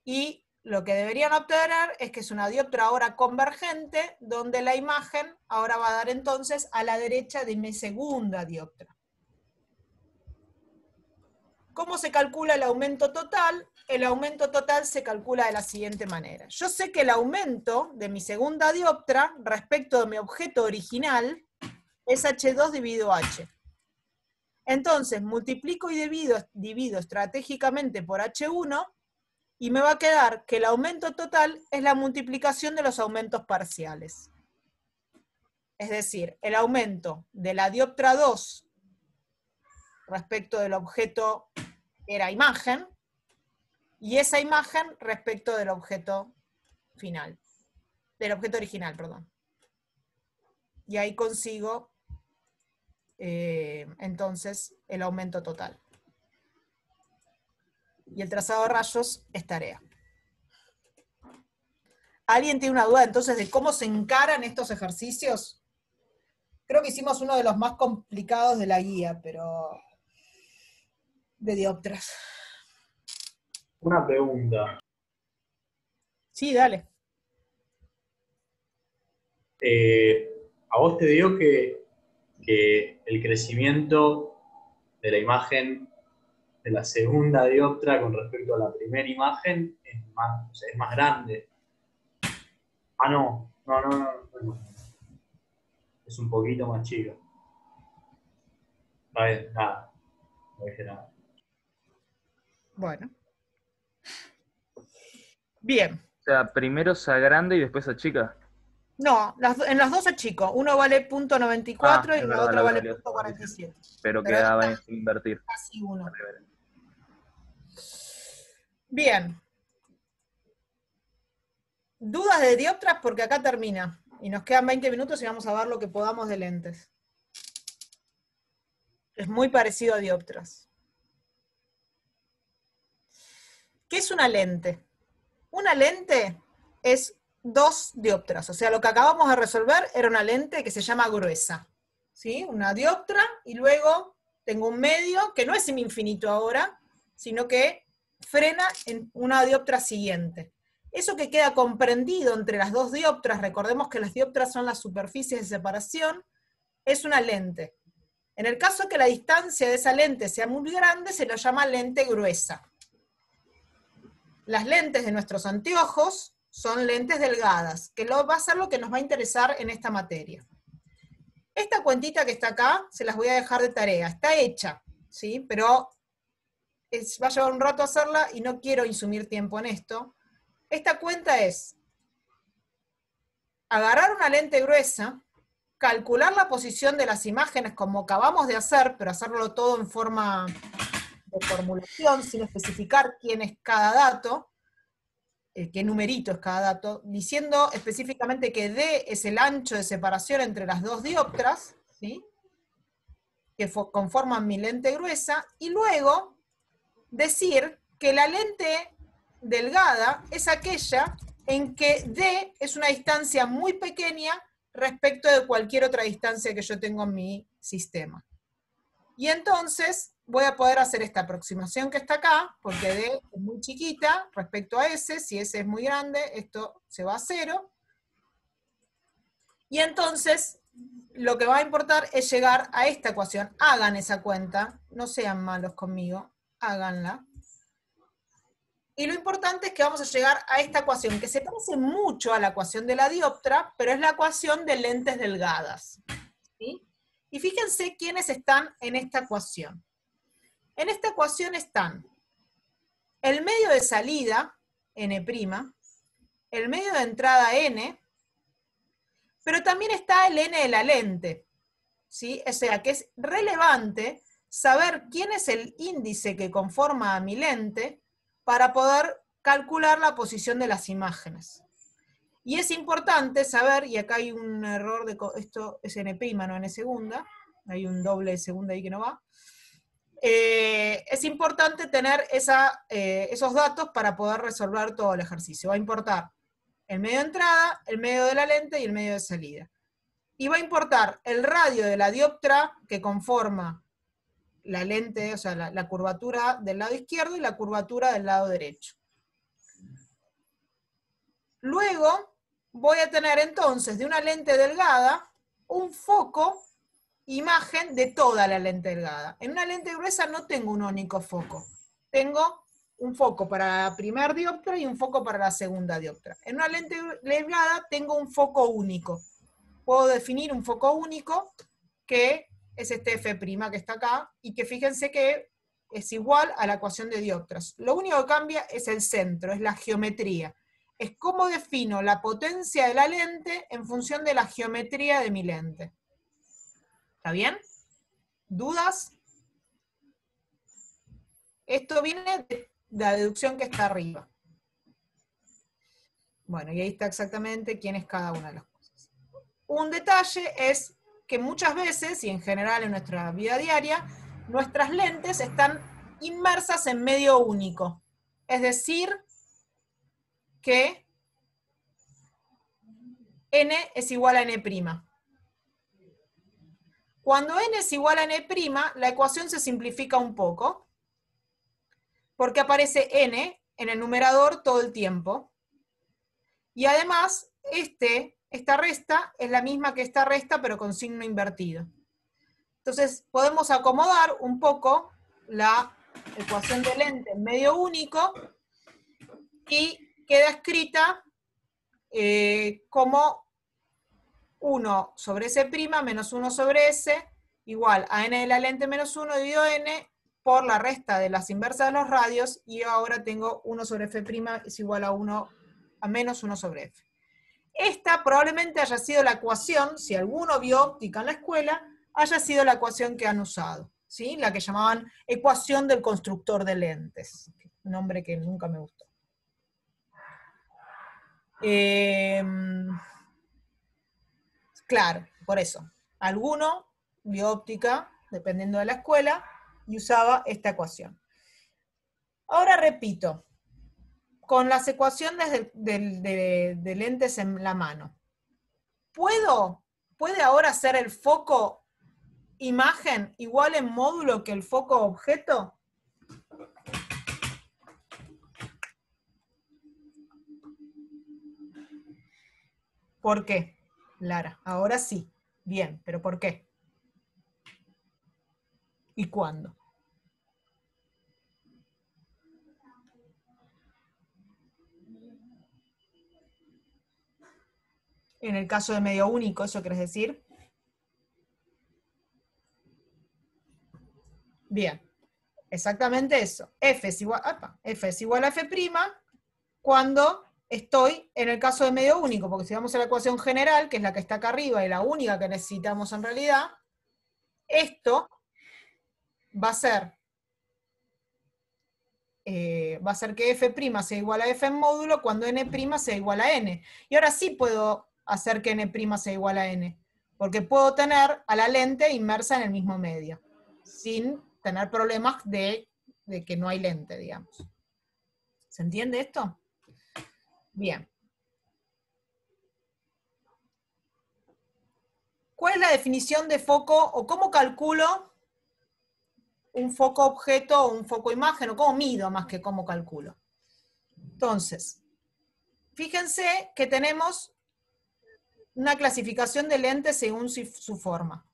y lo que deberían obtener es que es una dioptra ahora convergente, donde la imagen ahora va a dar entonces a la derecha de mi segunda dioptra. ¿Cómo se calcula el aumento total? El aumento total se calcula de la siguiente manera. Yo sé que el aumento de mi segunda dioptra respecto de mi objeto original es H2 dividido H. Entonces, multiplico y divido estratégicamente por H1, y me va a quedar que el aumento total es la multiplicación de los aumentos parciales. Es decir, el aumento de la dioptra 2 respecto del objeto era imagen, y esa imagen respecto del objeto final. Del objeto original, perdón. Y ahí consigo entonces el aumento total. Y el trazado de rayos es tarea. ¿Alguien tiene una duda entonces de cómo se encaran estos ejercicios? Creo que hicimos uno de los más complicados de la guía, pero de dioptras. Una pregunta. Sí, dale. ¿A vos te dio que el crecimiento de la imagen de la segunda dioptra con respecto a la primera imagen es más grande? Ah, no. Es un poquito más chica. Está bien, nada. No dije nada. Bueno. Bien. O sea, primero se agranda y después se achica. No, en las dos es chico. Uno vale .94 y la otra vale .47. Pero quedaba sin invertir. Casi uno. Bien. Dudas de dioptras porque acá termina. Y nos quedan 20 minutos y vamos a ver lo que podamos de lentes. Es muy parecido a dioptras. ¿Qué es una lente? Una lente es 2 dioptras. O sea, lo que acabamos de resolver era una lente que se llama gruesa. ¿Sí? Una dioptra y luego tengo un medio que no es infinito ahora, sino que frena en una dioptra siguiente. Eso que queda comprendido entre las dos dioptras, recordemos que las dioptras son las superficies de separación, es una lente. En el caso que la distancia de esa lente sea muy grande, se lo llama lente gruesa. Las lentes de nuestros anteojos son lentes delgadas, que va a ser lo que nos va a interesar en esta materia. Esta cuentita que está acá, se las voy a dejar de tarea, está hecha, ¿sí? Pero va a llevar un rato hacerla y no quiero insumir tiempo en esto. Esta cuenta es agarrar una lente gruesa, calcular la posición de las imágenes como acabamos de hacer, pero hacerlo todo en forma de formulación, sin especificar quién es cada dato, qué numerito es cada dato, diciendo específicamente que D es el ancho de separación entre las dos dioptras, ¿sí? Que conforman mi lente gruesa, y luego decir que la lente delgada es aquella en que D es una distancia muy pequeña respecto de cualquier otra distancia que yo tengo en mi sistema. Y entonces voy a poder hacer esta aproximación que está acá, porque D es muy chiquita respecto a S, si S es muy grande, esto se va a 0. Y entonces lo que va a importar es llegar a esta ecuación. Hagan esa cuenta, no sean malos conmigo, háganla. Y lo importante es que vamos a llegar a esta ecuación, que se parece mucho a la ecuación de la dioptra, pero es la ecuación de lentes delgadas, ¿sí? Y fíjense quiénes están en esta ecuación. En esta ecuación están el medio de salida, N', el medio de entrada, N, pero también está el N de la lente, ¿sí? O sea, que es relevante saber quién es el índice que conforma a mi lente para poder calcular la posición de las imágenes. Y es importante saber, y acá hay un error, esto es N', no N segunda, hay un doble segunda ahí que no va. Es importante tener esos datos para poder resolver todo el ejercicio. Va a importar el medio de entrada, el medio de la lente y el medio de salida. Y va a importar el radio de la dioptra que conforma la lente, o sea, la curvatura del lado izquierdo y la curvatura del lado derecho. Luego voy a tener entonces de una lente delgada un foco imagen de toda la lente delgada. En una lente gruesa no tengo un único foco. Tengo un foco para la primera dioptra y un foco para la segunda dioptra. En una lente delgada tengo un foco único. Puedo definir un foco único que es este F' que está acá, y que fíjense que es igual a la ecuación de dioptras. Lo único que cambia es el centro, es la geometría. Es cómo defino la potencia de la lente en función de la geometría de mi lente. ¿Está bien? ¿Dudas? Esto viene de la deducción que está arriba. Bueno, y ahí está exactamente quién es cada una de las cosas. Un detalle es que muchas veces, y en general en nuestra vida diaria, nuestras lentes están inmersas en medio único. Es decir, que N es igual a N'. Cuando N es igual a N', la ecuación se simplifica un poco, porque aparece N en el numerador todo el tiempo. Y además, esta resta es la misma que esta resta, pero con signo invertido. Entonces, podemos acomodar un poco la ecuación de lente en medio único y queda escrita como 1 sobre S' menos 1 sobre S igual a N de la lente menos 1 dividido N por la resta de las inversas de los radios, y ahora tengo 1 sobre F' es igual a menos 1 sobre F. Esta probablemente haya sido la ecuación, si alguno vio óptica en la escuela, haya sido la ecuación que han usado, ¿sí? La que llamaban ecuación del constructor de lentes, un nombre que nunca me gustó. Claro, por eso. Alguno vio óptica, dependiendo de la escuela, y usaba esta ecuación. Ahora repito, con las ecuaciones de lentes en la mano, ¿puede ahora ser el foco imagen igual en módulo que el foco objeto? ¿Por qué, Lara? Ahora sí. Bien, pero ¿por qué? y cuándo. En el caso de medio único, ¿eso querés decir? Bien, exactamente eso. F es igual a F' cuando estoy en el caso de medio único, porque si vamos a la ecuación general, que es la que está acá arriba y la única que necesitamos en realidad, esto va a ser que F' sea igual a F en módulo cuando N' sea igual a N. Y ahora sí puedo hacer que N' sea igual a N, porque puedo tener a la lente inmersa en el mismo medio, sin tener problemas de que no hay lente, digamos. ¿Se entiende esto? Bien. ¿Cuál es la definición de foco o cómo calculo un foco objeto o un foco imagen, o cómo mido más que cómo calculo? Entonces, fíjense que tenemos una clasificación de lentes según su forma.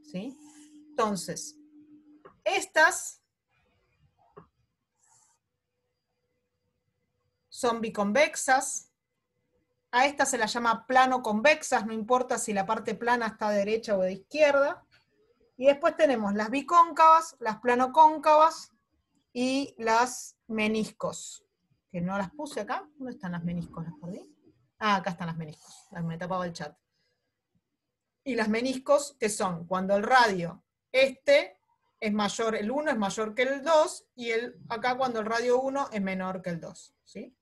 ¿Sí? Entonces, estas son biconvexas, a estas se las llama plano convexas, no importa si la parte plana está de derecha o de izquierda. Y después tenemos las bicóncavas, las planocóncavas y las meniscos. Que no las puse acá. ¿Dónde están las meniscos? ¿Las perdí? Ah, acá están las meniscos. Me tapaba el chat. Y las meniscos, que son cuando el radio es mayor, el 1 es mayor que el 2, y acá cuando el radio 1 es menor que el 2. ¿Sí?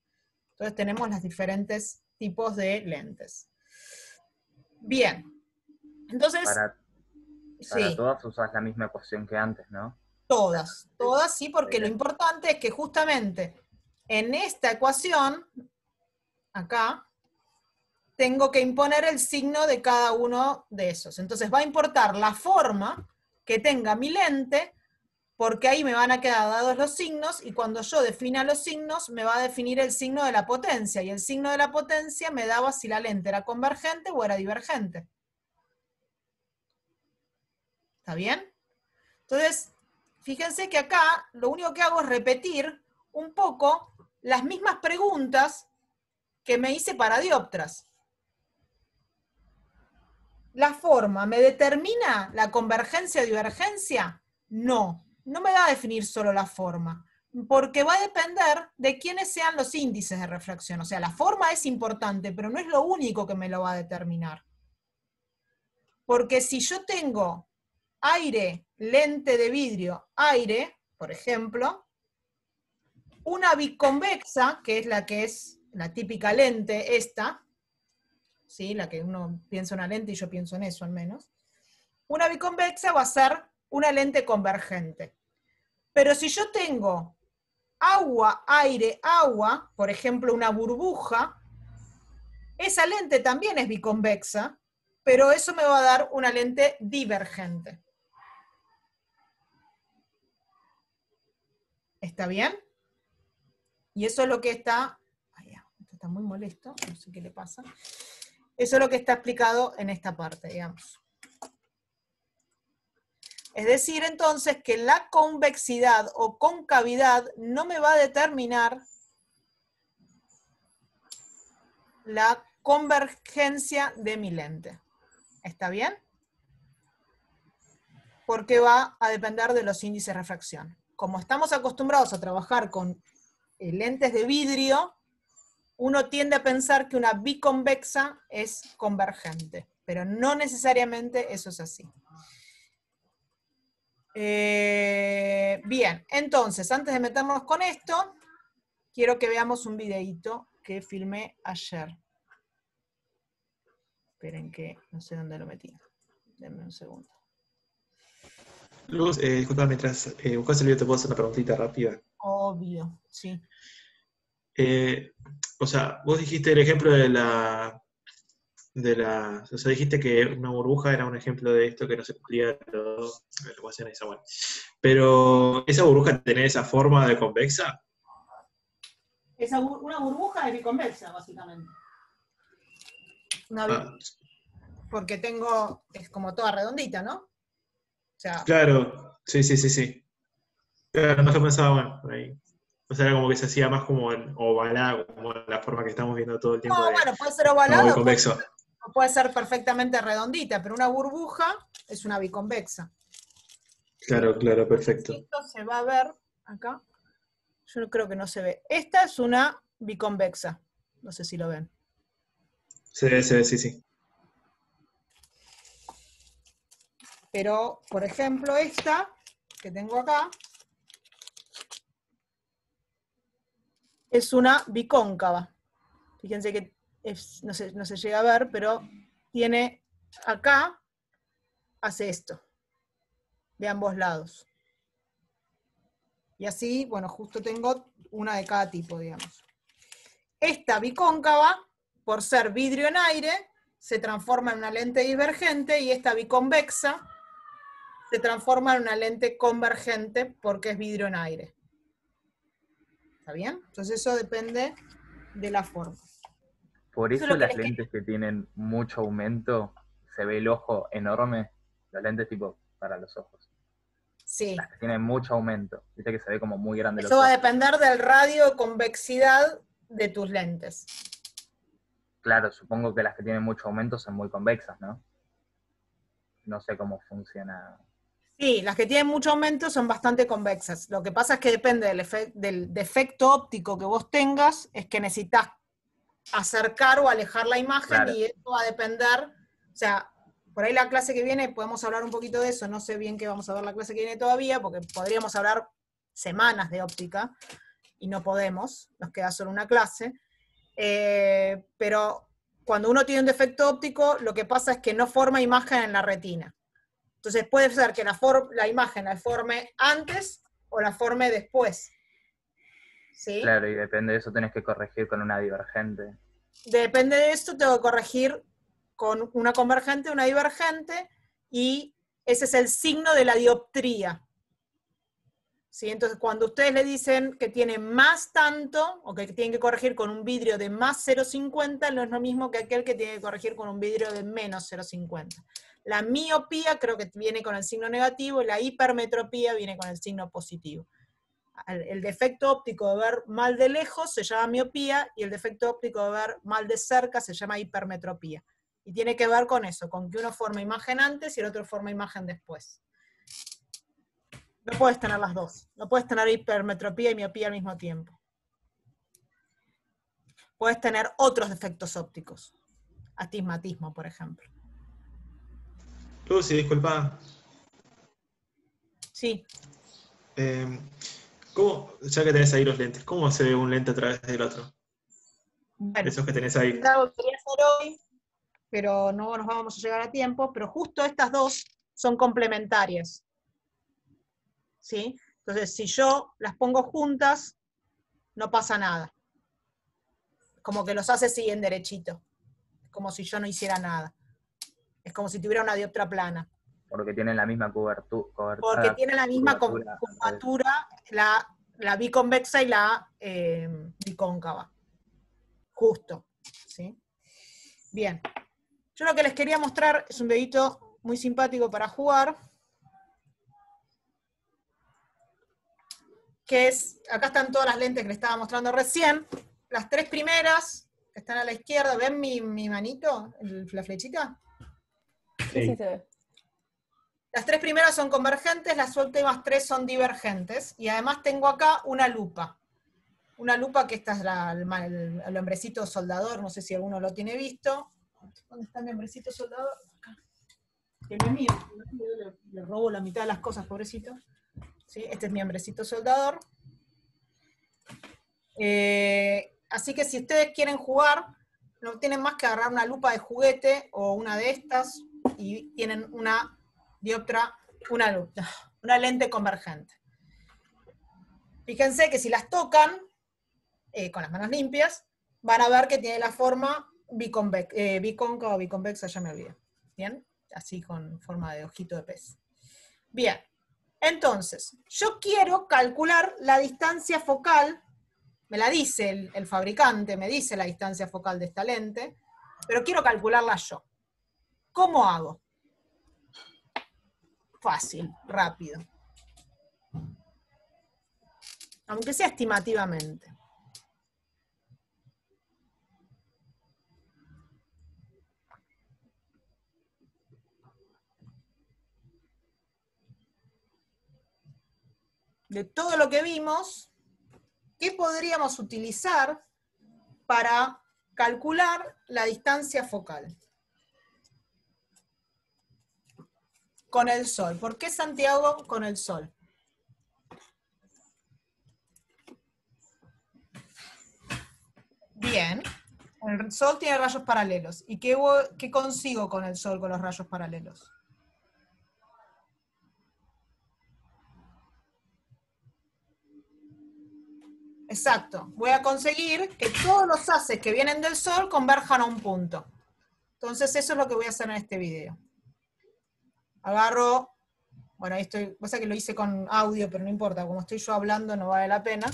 Entonces tenemos los diferentes tipos de lentes. Bien. Entonces... Para sí. todas usas la misma ecuación que antes, ¿no? Todas sí, porque lo importante es que justamente en esta ecuación, acá, tengo que imponer el signo de cada uno de esos. Entonces va a importar la forma que tenga mi lente, porque ahí me van a quedar dados los signos, y cuando yo defina los signos, me va a definir el signo de la potencia, y el signo de la potencia me daba si la lente era convergente o era divergente. ¿Está bien? Entonces, fíjense que acá lo único que hago es repetir un poco las mismas preguntas que me hice para dioptras. ¿La forma me determina la convergencia o divergencia? No, no me va a definir solo la forma, porque va a depender de quiénes sean los índices de refracción. O sea, la forma es importante, pero no es lo único que me lo va a determinar. Porque si yo tengo aire, lente de vidrio, aire, por ejemplo, una biconvexa, que es la típica lente esta, ¿sí? La que uno piensa en una lente y yo pienso en eso al menos, una biconvexa va a ser una lente convergente. Pero si yo tengo agua, aire, agua, por ejemplo una burbuja, esa lente también es biconvexa, pero eso me va a dar una lente divergente. ¿Está bien? Y eso es lo que está... Ay, esto está muy molesto, no sé qué le pasa. Eso es lo que está explicado en esta parte, digamos. Es decir, entonces, que la convexidad o concavidad no me va a determinar la convergencia de mi lente. ¿Está bien? Porque va a depender de los índices de refracción. Como estamos acostumbrados a trabajar con lentes de vidrio, uno tiende a pensar que una biconvexa es convergente, pero no necesariamente eso es así. Bien, entonces, antes de meternos con esto, quiero que veamos un videíto que filmé ayer. Esperen que no sé dónde lo metí. Denme un segundo. Luz, disculpa, mientras buscas el video te puedo hacer una preguntita rápida. Obvio, sí. O sea, vos dijiste el ejemplo de la... o sea, dijiste que una burbuja era un ejemplo de esto que no se cumplía la ecuación de Samuel. Pero, ¿esa burbuja tiene esa forma de convexa? Una burbuja es biconvexa, básicamente. Porque es como toda redondita, ¿no? sea, Claro, sí. Claro, no se pensaba, bueno, por ahí. O sea, era como que se hacía más como en ovalada, como la forma que estamos viendo todo el tiempo no, de bueno, puede ser no ovalado, convexo. puede ser perfectamente redondita, pero una burbuja es una biconvexa. Claro, Si perfecto. esto se va a ver acá, yo creo que no se ve. Esta es una biconvexa, no sé si lo ven. Se ve, sí. Pero, por ejemplo, esta que tengo acá es una bicóncava. Fíjense que no se llega a ver, pero tiene acá, hace esto, de ambos lados. Y así, bueno, justo tengo una de cada tipo, digamos. Esta bicóncava, por ser vidrio en aire, se transforma en una lente divergente, y esta biconvexa se transforma en una lente convergente porque es vidrio en aire. ¿Está bien? Entonces eso depende de la forma. Por Eso es eso lo que las les lentes que tienen mucho aumento, se ve el ojo enorme, las lentes tipo para los ojos. Sí. Las que tienen mucho aumento, viste que se ve como muy grande los Eso va a ojos. depender del radio de convexidad de tus lentes. Claro, supongo que las que tienen mucho aumento son muy convexas, ¿no? No sé cómo funciona. Sí, las que tienen mucho aumento son bastante convexas. Lo que pasa es que depende del defecto óptico que vos tengas, es que necesitas acercar o alejar la imagen, Claro. y eso va a depender, o sea, por ahí la clase que viene podemos hablar un poquito de eso, no sé bien qué vamos a ver la clase que viene todavía, porque podríamos hablar semanas de óptica, y no podemos, nos queda solo una clase, pero cuando uno tiene un defecto óptico, lo que pasa es que no forma imagen en la retina. Entonces puede ser que la imagen la forme antes o la forme después. ¿Sí? Claro, y depende de eso tenés que corregir con una divergente. Depende de esto, tengo que corregir con una convergente, una divergente, y ese es el signo de la dioptría. ¿Sí? Entonces, cuando ustedes le dicen que tiene más tanto, o que tienen que corregir con un vidrio de más 0,50, no es lo mismo que aquel que tiene que corregir con un vidrio de menos 0,50. La miopía creo que viene con el signo negativo, y la hipermetropía viene con el signo positivo. El defecto óptico de ver mal de lejos se llama miopía, y el defecto óptico de ver mal de cerca se llama hipermetropía. Y tiene que ver con eso, con que uno forma imagen antes y el otro forma imagen después. No puedes tener las dos. No puedes tener hipermetropía y miopía al mismo tiempo. Puedes tener otros defectos ópticos. Astigmatismo, por ejemplo. Lucy, disculpa. Sí. ¿Cómo, ya que tenés ahí los lentes, cómo se ve un lente a través del otro? Bueno, Esos que tenés ahí. es algo que quería hacer hoy, pero no nos vamos a llegar a tiempo, pero justo estas dos son complementarias. ¿Sí? Entonces, si yo las pongo juntas, no pasa nada. Como que los hace siguen derechito. Como si yo no hiciera nada. Es como si tuviera una dioptra plana. Porque tienen la misma cobertura. Porque tienen la misma curvatura, la biconvexa y la bicóncava. Justo. ¿Sí? Bien. Yo lo que les quería mostrar es un videito muy simpático para jugar. Que es, acá están todas las lentes que les estaba mostrando recién. Las tres primeras, que están a la izquierda, ¿ven mi manito? La flechita. Sí, sí se ve. Las tres primeras son convergentes, las últimas tres son divergentes, y además tengo acá una lupa. Una lupa que esta es el hombrecito soldador, no sé si alguno lo tiene visto. ¿Dónde está mi hombrecito soldador? Acá. Que no es mío, le robo la mitad de las cosas, pobrecito. ¿Sí? Este es mi hombrecito soldador. Así que si ustedes quieren jugar, no tienen más que agarrar una lupa de juguete o una de estas, y tienen una dioptra, una lente convergente. Fíjense que si las tocan con las manos limpias, van a ver que tiene la forma bicóncava o biconvexa, ya me olvidé. ¿Bien? Así con forma de ojito de pez. Bien. Entonces, yo quiero calcular la distancia focal, me la dice el fabricante, me dice la distancia focal de esta lente, pero quiero calcularla yo. ¿Cómo hago? fácil, rápido. Aunque sea estimativamente. De todo lo que vimos, ¿qué podríamos utilizar para calcular la distancia focal? Con el Sol. ¿Por qué Santiago con el Sol? Bien. El Sol tiene rayos paralelos. ¿Y qué consigo con el Sol con los rayos paralelos? Exacto. Voy a conseguir que todos los haces que vienen del Sol converjan a un punto. Entonces eso es lo que voy a hacer en este video. Agarro, bueno, ahí estoy, pasa que lo hice con audio, pero no importa, como estoy yo hablando no vale la pena.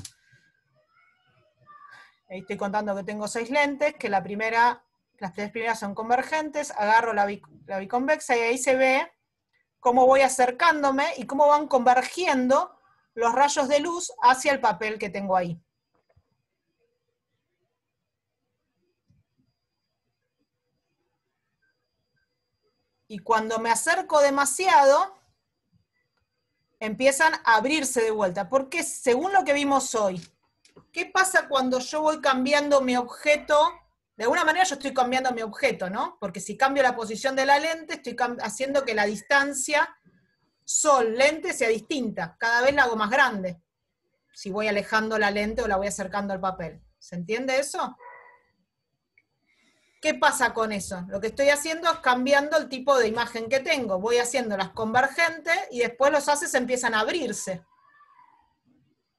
Ahí estoy contando que tengo 6 lentes, que las 3 primeras son convergentes, agarro la biconvexa y ahí se ve cómo voy acercándome y cómo van convergiendo los rayos de luz hacia el papel que tengo ahí. Y cuando me acerco demasiado, empiezan a abrirse de vuelta. Porque según lo que vimos hoy, ¿qué pasa cuando yo voy cambiando mi objeto? De alguna manera yo estoy cambiando mi objeto, ¿no? Porque si cambio la posición de la lente, estoy haciendo que la distancia Sol-lente sea distinta. Cada vez la hago más grande. Si voy alejando la lente o la voy acercando al papel. ¿Se entiende eso? ¿Qué pasa con eso? Lo que estoy haciendo es cambiando el tipo de imagen que tengo. Voy haciéndolas convergentes y después los haces empiezan a abrirse.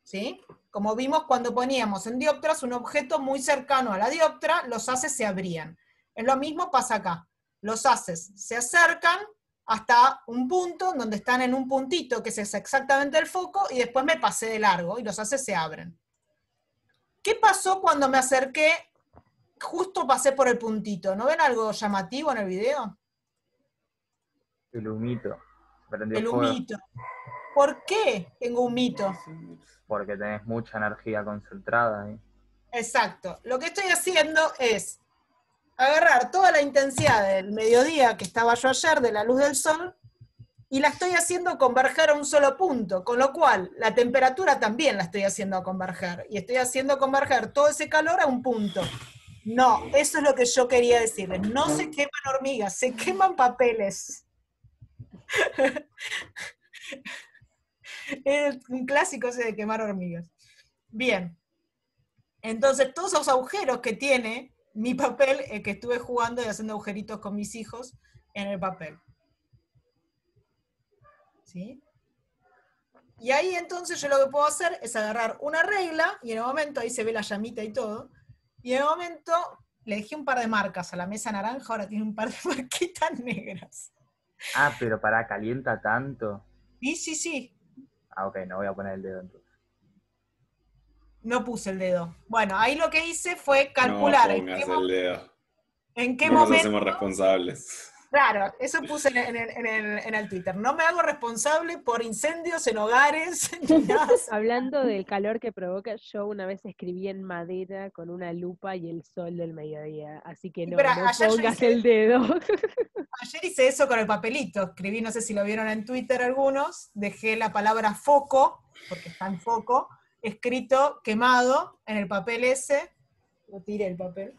¿Sí? Como vimos cuando poníamos en dioptras un objeto muy cercano a la dioptra, los haces se abrían. Es lo mismo pasa acá. Los haces se acercan hasta un punto donde están en un puntito que es exactamente el foco y después me pasé de largo y los haces se abren. ¿Qué pasó cuando me acerqué? Justo pasé por el puntito. ¿No ven algo llamativo en el video? El humito. Prendió El fuego. humito. ¿Por qué tengo humito? Porque tenés mucha energía concentrada ahí. Exacto. Lo que estoy haciendo es agarrar toda la intensidad del mediodía que estaba yo ayer, de la luz del sol, y la estoy haciendo converger a un solo punto, con lo cual la temperatura también la estoy haciendo converger, y estoy haciendo converger todo ese calor a un punto. No, eso es lo que yo quería decirles. No se queman hormigas, se queman papeles. Es un clásico ese de quemar hormigas. Bien. Entonces, todos esos agujeros que tiene mi papel, que estuve jugando y haciendo agujeritos con mis hijos en el papel. ¿Sí? Y ahí entonces yo lo que puedo hacer es agarrar una regla, y en el momento, ahí se ve la llamita y todo, y en el momento le dejé un par de marcas a la mesa naranja, ahora tiene un par de marquitas negras. Ah, pero para calienta tanto. Sí, sí, sí. Ah, ok, no voy a poner el dedo entonces. No puse el dedo. Bueno, ahí lo que hice fue calcular No pongas el dedo. en qué No nos momento... hacemos responsables. Claro, eso puse en el Twitter. No me hago responsable por incendios en hogares, ni nada. Hablando del calor que provoca, yo una vez escribí en madera con una lupa y el sol del mediodía, así que no, Pero no ayer yo pongas hice- el dedo. Ayer hice eso con el papelito. Escribí, no sé si lo vieron en Twitter algunos, dejé la palabra foco, porque está en foco, escrito quemado en el papel ese, lo tiré el papel,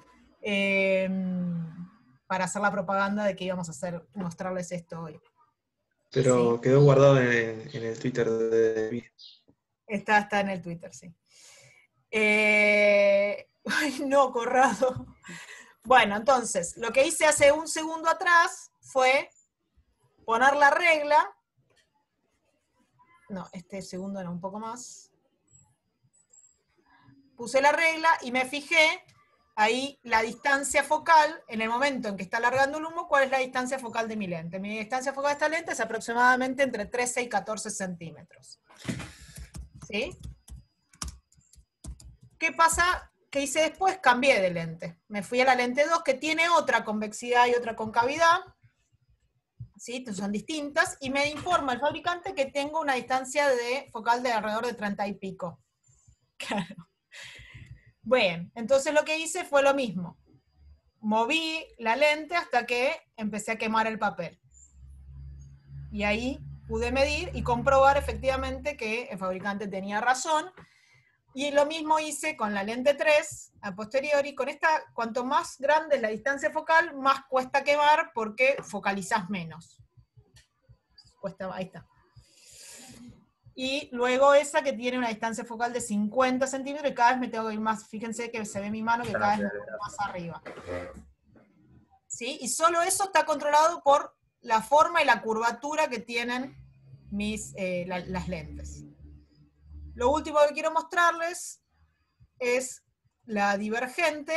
para hacer la propaganda de que íbamos a hacer, mostrarles esto hoy. Pero Sí. quedó guardado en el Twitter de David. Está en el Twitter, sí. Ay, no, Corrado. Bueno, entonces, lo que hice hace un segundo atrás fue poner la regla. No, este segundo no, un poco más. Puse la regla y me fijé ahí la distancia focal, en el momento en que está alargando el humo, ¿cuál es la distancia focal de mi lente? Mi distancia focal de esta lente es aproximadamente entre 13 y 14 centímetros. ¿Sí? ¿Qué pasa? ¿Qué hice después? Cambié de lente. Me fui a la lente 2, que tiene otra convexidad y otra concavidad. ¿sí? Entonces son distintas, y me informa el fabricante que tengo una distancia de focal de alrededor de 30 y pico. Claro. Bueno, entonces lo que hice fue lo mismo. Moví la lente hasta que empecé a quemar el papel. Y ahí pude medir y comprobar efectivamente que el fabricante tenía razón. Y lo mismo hice con la lente 3 a posteriori. Con esta, cuanto más grande es la distancia focal, más cuesta quemar porque focalizás menos. Cuesta, ahí está. Y luego esa que tiene una distancia focal de 50 centímetros, y cada vez me tengo que ir más, fíjense que se ve mi mano que cada vez me voy más arriba. ¿Sí? Y solo eso está controlado por la forma y la curvatura que tienen las lentes. Lo último que quiero mostrarles es la divergente.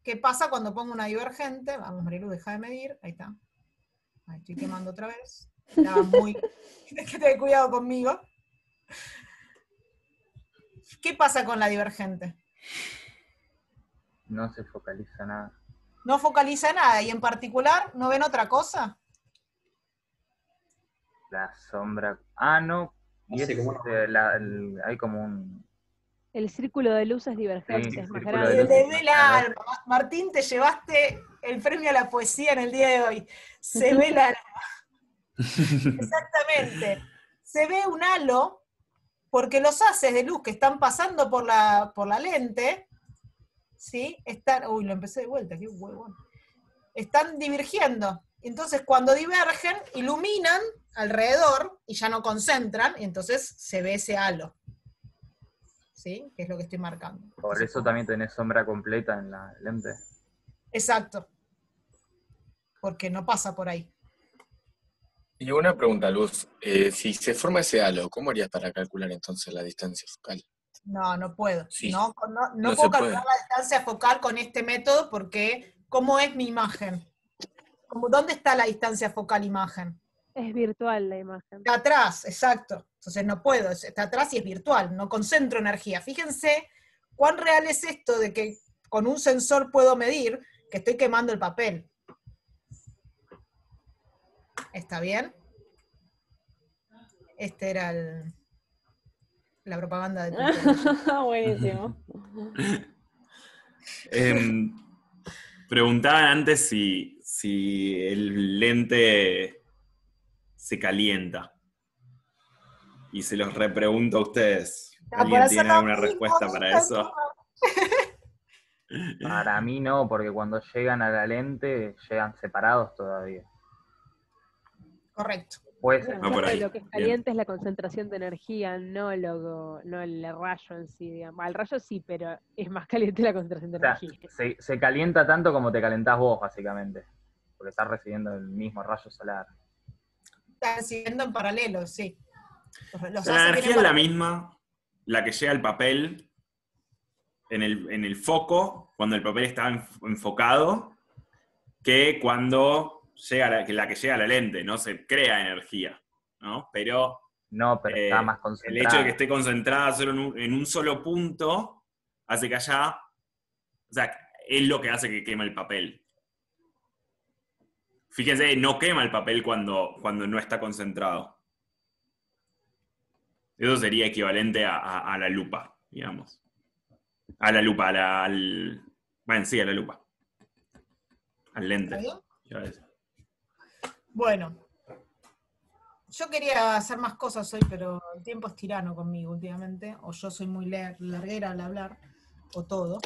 ¿Qué pasa cuando pongo una divergente? Vamos, Marilu, deja de medir. Ahí está. Ahí estoy quemando otra vez. Estaba muy... Hay que tener cuidado conmigo. ¿Qué pasa con la divergente? No se focaliza nada. No focaliza nada, y en particular, ¿no ven otra cosa? La sombra. Ah, no. Y Hace es, como una- hay como un. El círculo de luz es divergente, Sí, es más círculo de Le luz. grande. ve el alma. Martín, te llevaste el premio a la poesía en el día de hoy. Se ve el alma. Exactamente. Se ve un halo porque los haces de luz que están pasando por la lente, ¿sí? Uy, lo empecé de vuelta, qué huevón. Están divergiendo. Entonces, cuando divergen, iluminan alrededor y ya no concentran, y entonces se ve ese halo. ¿Sí? Que es lo que estoy marcando. Por Entonces, eso también tenés sombra completa en la lente. exacto. Porque no pasa por ahí. Y una pregunta, Luz. Si se forma ese halo, ¿cómo harías para calcular entonces la distancia focal? No, no puedo. Sí, No no puedo se calcular puede. la distancia focal con este método porque ¿cómo es mi imagen? ¿Dónde está la distancia focal imagen? Es virtual la imagen. Está atrás, exacto. Entonces no puedo, está atrás y es virtual, no concentro energía. Fíjense cuán real es esto de que con un sensor puedo medir que estoy quemando el papel. ¿Está bien? Este era la propaganda de Twitter. Buenísimo. Preguntaban antes si el lente se calienta. Y se los repregunto a ustedes. Por ¿Alguien hacer tiene lo alguna mismo, respuesta para eso? Para mí no, porque cuando llegan a la lente, llegan separados todavía. Correcto. Puede ser. Va por ahí. Lo que es Bien. caliente es la concentración de energía, no el rayo en sí, digamos. El rayo sí, pero es más caliente la concentración de O sea, energía. se calienta tanto como te calentás vos, básicamente. Porque estás recibiendo el mismo rayo solar. Están siguiendo en paralelo, sí. Los La haces energía tienen es la paralelo. misma, la que llega al papel en el foco, cuando el papel está enfocado, que cuando llega la que llega a la lente, no se crea energía, ¿no? Pero No, pero está más el concentrada. hecho de que esté concentrada solo en un solo punto hace que haya, o sea, es lo que hace que queme el papel. Fíjense, no quema el papel cuando no está concentrado. Eso sería equivalente a la lupa, digamos. A la lupa, bueno, sí, a la lupa. Al lente. ¿Está bien? iba a decir. Bueno, yo quería hacer más cosas hoy, pero el tiempo es tirano conmigo últimamente, o yo soy muy larguera al hablar, o todo.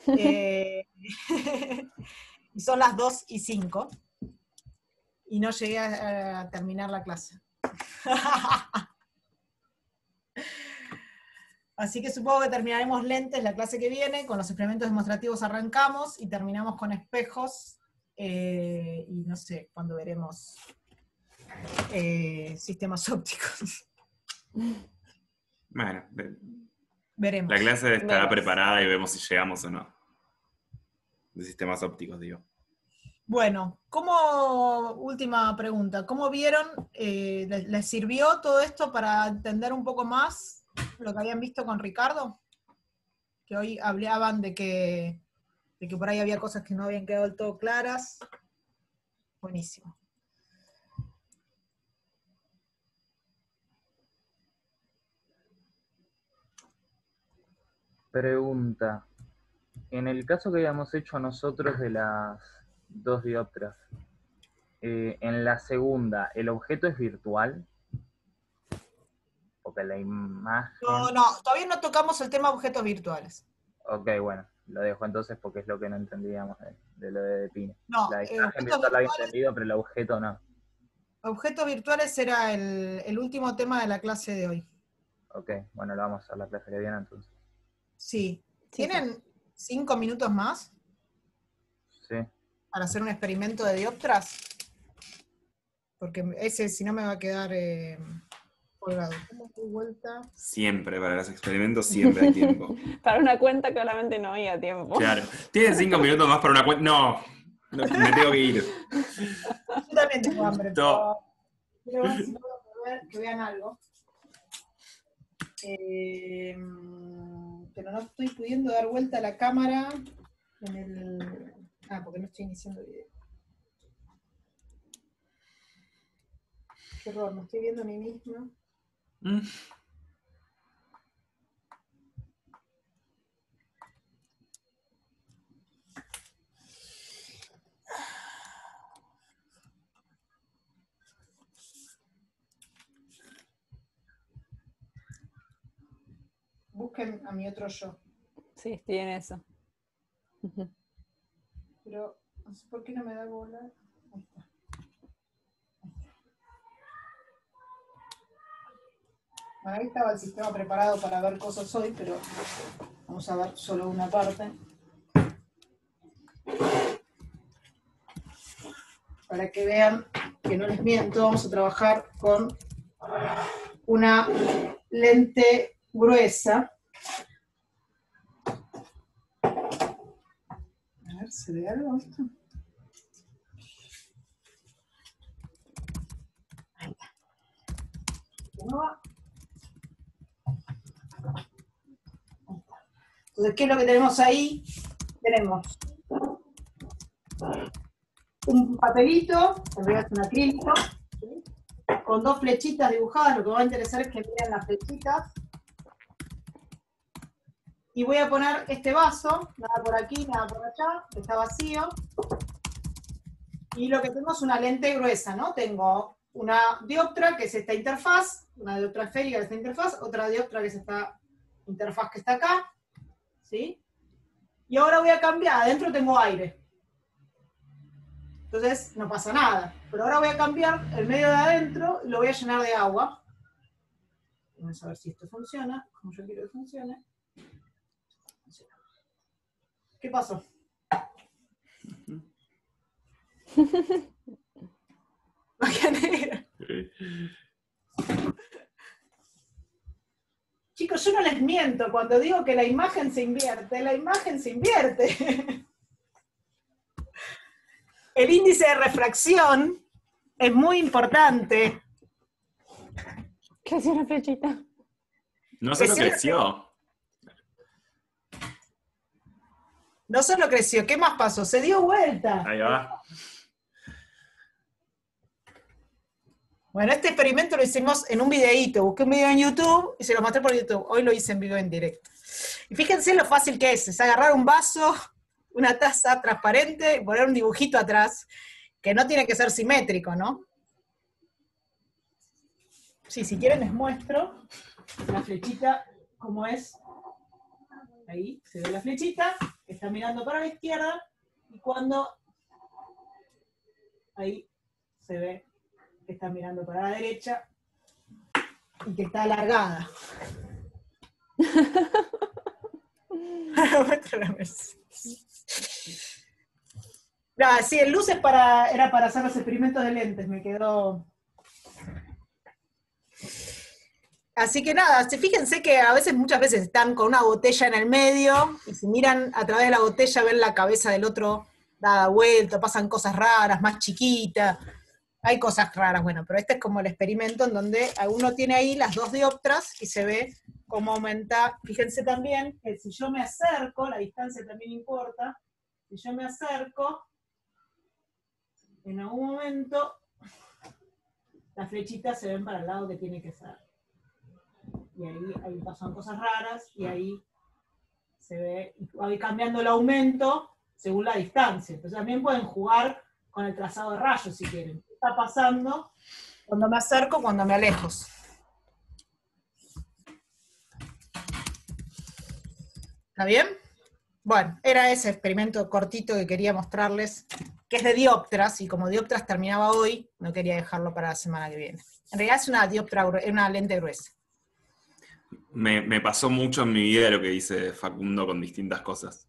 Y son las 2:05, y no llegué a terminar la clase. Así que supongo que terminaremos lentes la clase que viene, con los experimentos demostrativos arrancamos, y terminamos con espejos, y no sé cuándo veremos sistemas ópticos. Bueno, Veremos. la clase estará Veremos. preparada y vemos si llegamos o no. De sistemas ópticos, digo. Bueno, última pregunta, ¿cómo vieron, les sirvió todo esto para entender un poco más lo que habían visto con Ricardo? Que hoy hablaban de que por ahí había cosas que no habían quedado del todo claras. Buenísimo. Pregunta. En el caso que habíamos hecho nosotros de las 2 dioptras, en la segunda, ¿el objeto es virtual? Porque la imagen... No, todavía no tocamos el tema objetos virtuales. Ok, bueno, lo dejo entonces porque es lo que no entendíamos de lo de Pine. No, La imagen objetos virtual la había virtuales, entendido, pero el objeto no. objetos virtuales era el último tema de la clase de hoy. Ok, bueno, lo vamos a la clase que viene entonces. Sí. Sí, ¿Tienen 5 minutos más Sí. para hacer un experimento de dioptras? Porque ese, si no, me va a quedar colgado. ¿Cómo doy vuelta? Siempre, para los experimentos siempre hay tiempo. Para una cuenta claramente no había tiempo. Claro. ¿Tienen 5 minutos más para una cuenta? No, me tengo que ir. Yo también tengo hambre, No. pero quiero ver si puedo ver que vean algo. Pero no estoy pudiendo dar vuelta a la cámara en el... porque no estoy iniciando el video. Qué horror, me estoy viendo a mí misma. Busquen a mi otro yo. Sí, estoy en eso. Pero no sé por qué no me da bola. Ahí está. Bueno, ahí estaba el sistema preparado para ver cosas hoy, pero vamos a ver solo una parte. Para que vean que no les miento, vamos a trabajar con una lente gruesa. A ver, ¿se ve algo esto? Ahí está. ¿No va? Entonces, ¿qué es lo que tenemos ahí? Tenemos un papelito, en realidad es un acrílico, ¿sí? Con 2 flechitas dibujadas. Lo que va a interesar es que miren las flechitas. Y voy a poner este vaso, nada por aquí, nada por allá, que está vacío. Y lo que tengo es una lente gruesa, ¿no? Tengo una dioptra, que es esta interfaz, una dioptra esférica, que es esta interfaz, otra dioptra, que es esta interfaz que está acá, ¿sí? Y ahora voy a cambiar, adentro tengo aire. Entonces no pasa nada. Pero ahora voy a cambiar el medio de adentro y lo voy a llenar de agua. Vamos a ver si esto funciona, como yo quiero que funcione. ¿Qué pasó? Magia negra. Chicos, yo no les miento cuando digo que la imagen se invierte. La imagen se invierte. El índice de refracción es muy importante. ¿Qué hacía la flechita? No solo creció. No solo creció, ¿qué más pasó? Se dio vuelta. Ahí va. Bueno, este experimento lo hicimos en un videíto. Busqué un video en YouTube y se lo mostré por YouTube. Hoy lo hice en vivo en directo. Y fíjense lo fácil que es agarrar un vaso, una taza transparente y poner un dibujito atrás, que no tiene que ser simétrico, ¿no? Sí, si quieren les muestro la flechita, cómo es. Ahí se ve la flechita, que está mirando para la izquierda, y cuando ahí se ve que está mirando para la derecha y que está alargada. No, sí, el luz era para hacer los experimentos de lentes, me quedó. Así que nada, fíjense que a veces, muchas veces están con una botella en el medio, y si miran a través de la botella ven la cabeza del otro dada vuelta, pasan cosas raras, más chiquitas, hay cosas raras, bueno, pero este es como el experimento en donde uno tiene ahí las 2 dioptras y se ve cómo aumenta. Fíjense también que si yo me acerco, la distancia también importa, si yo me acerco, en algún momento las flechitas se ven para el lado que tiene que ser. Y ahí pasan cosas raras, y ahí se ve, y va cambiando el aumento según la distancia. Entonces también pueden jugar con el trazado de rayos si quieren. ¿Qué está pasando cuando me acerco, cuando me alejo? ¿Está bien? Bueno, era ese experimento cortito que quería mostrarles, que es de dioptras, y como dioptras terminaba hoy, no quería dejarlo para la semana que viene. En realidad es una dioptra, una lente gruesa. Me pasó mucho en mi vida lo que dice Facundo con distintas cosas.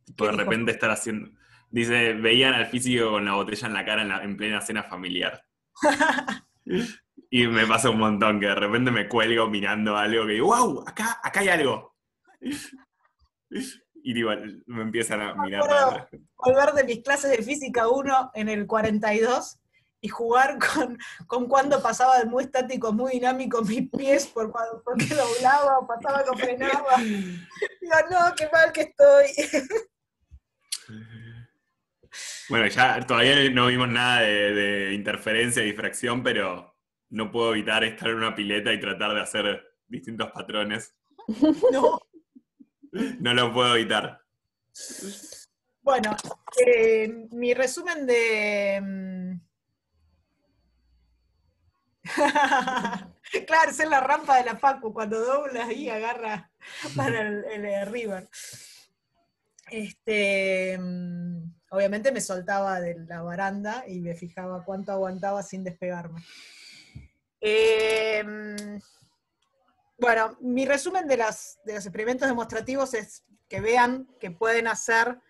Tipo, de dijo? repente estar haciendo... Dice, veían al físico con la botella en la cara en plena cena familiar. Y me pasa un montón, que de repente me cuelgo mirando algo que digo, wow, acá hay algo. Y digo, me empiezan a mirar raro. Volver de mis clases de física 1 en el 42 y jugar con cuando pasaba de muy estático a muy dinámico mis pies porque doblaba o pasaba que frenaba. Digo, no, qué mal que estoy. Bueno, ya todavía no vimos nada de interferencia y difracción, pero no puedo evitar estar en una pileta y tratar de hacer distintos patrones. No. No lo puedo evitar. Bueno, mi resumen de... Claro, es en la rampa de la Facu, cuando doblas y agarra para el River. Obviamente me soltaba de la baranda y me fijaba cuánto aguantaba sin despegarme. Bueno, mi resumen de los experimentos demostrativos es que vean que pueden hacer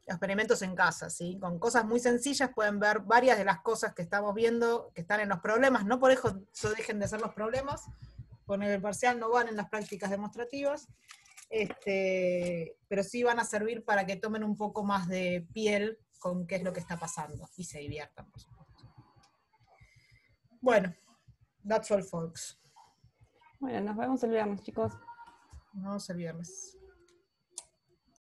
experimentos en casa, ¿sí? Con cosas muy sencillas pueden ver varias de las cosas que estamos viendo que están en los problemas, no por eso dejen de ser los problemas, con el parcial no van en las prácticas demostrativas, pero sí van a servir para que tomen un poco más de piel con qué es lo que está pasando y se diviertan, por supuesto. Bueno, that's all, folks. Bueno, nos vemos el viernes, chicos. Nos vemos el viernes.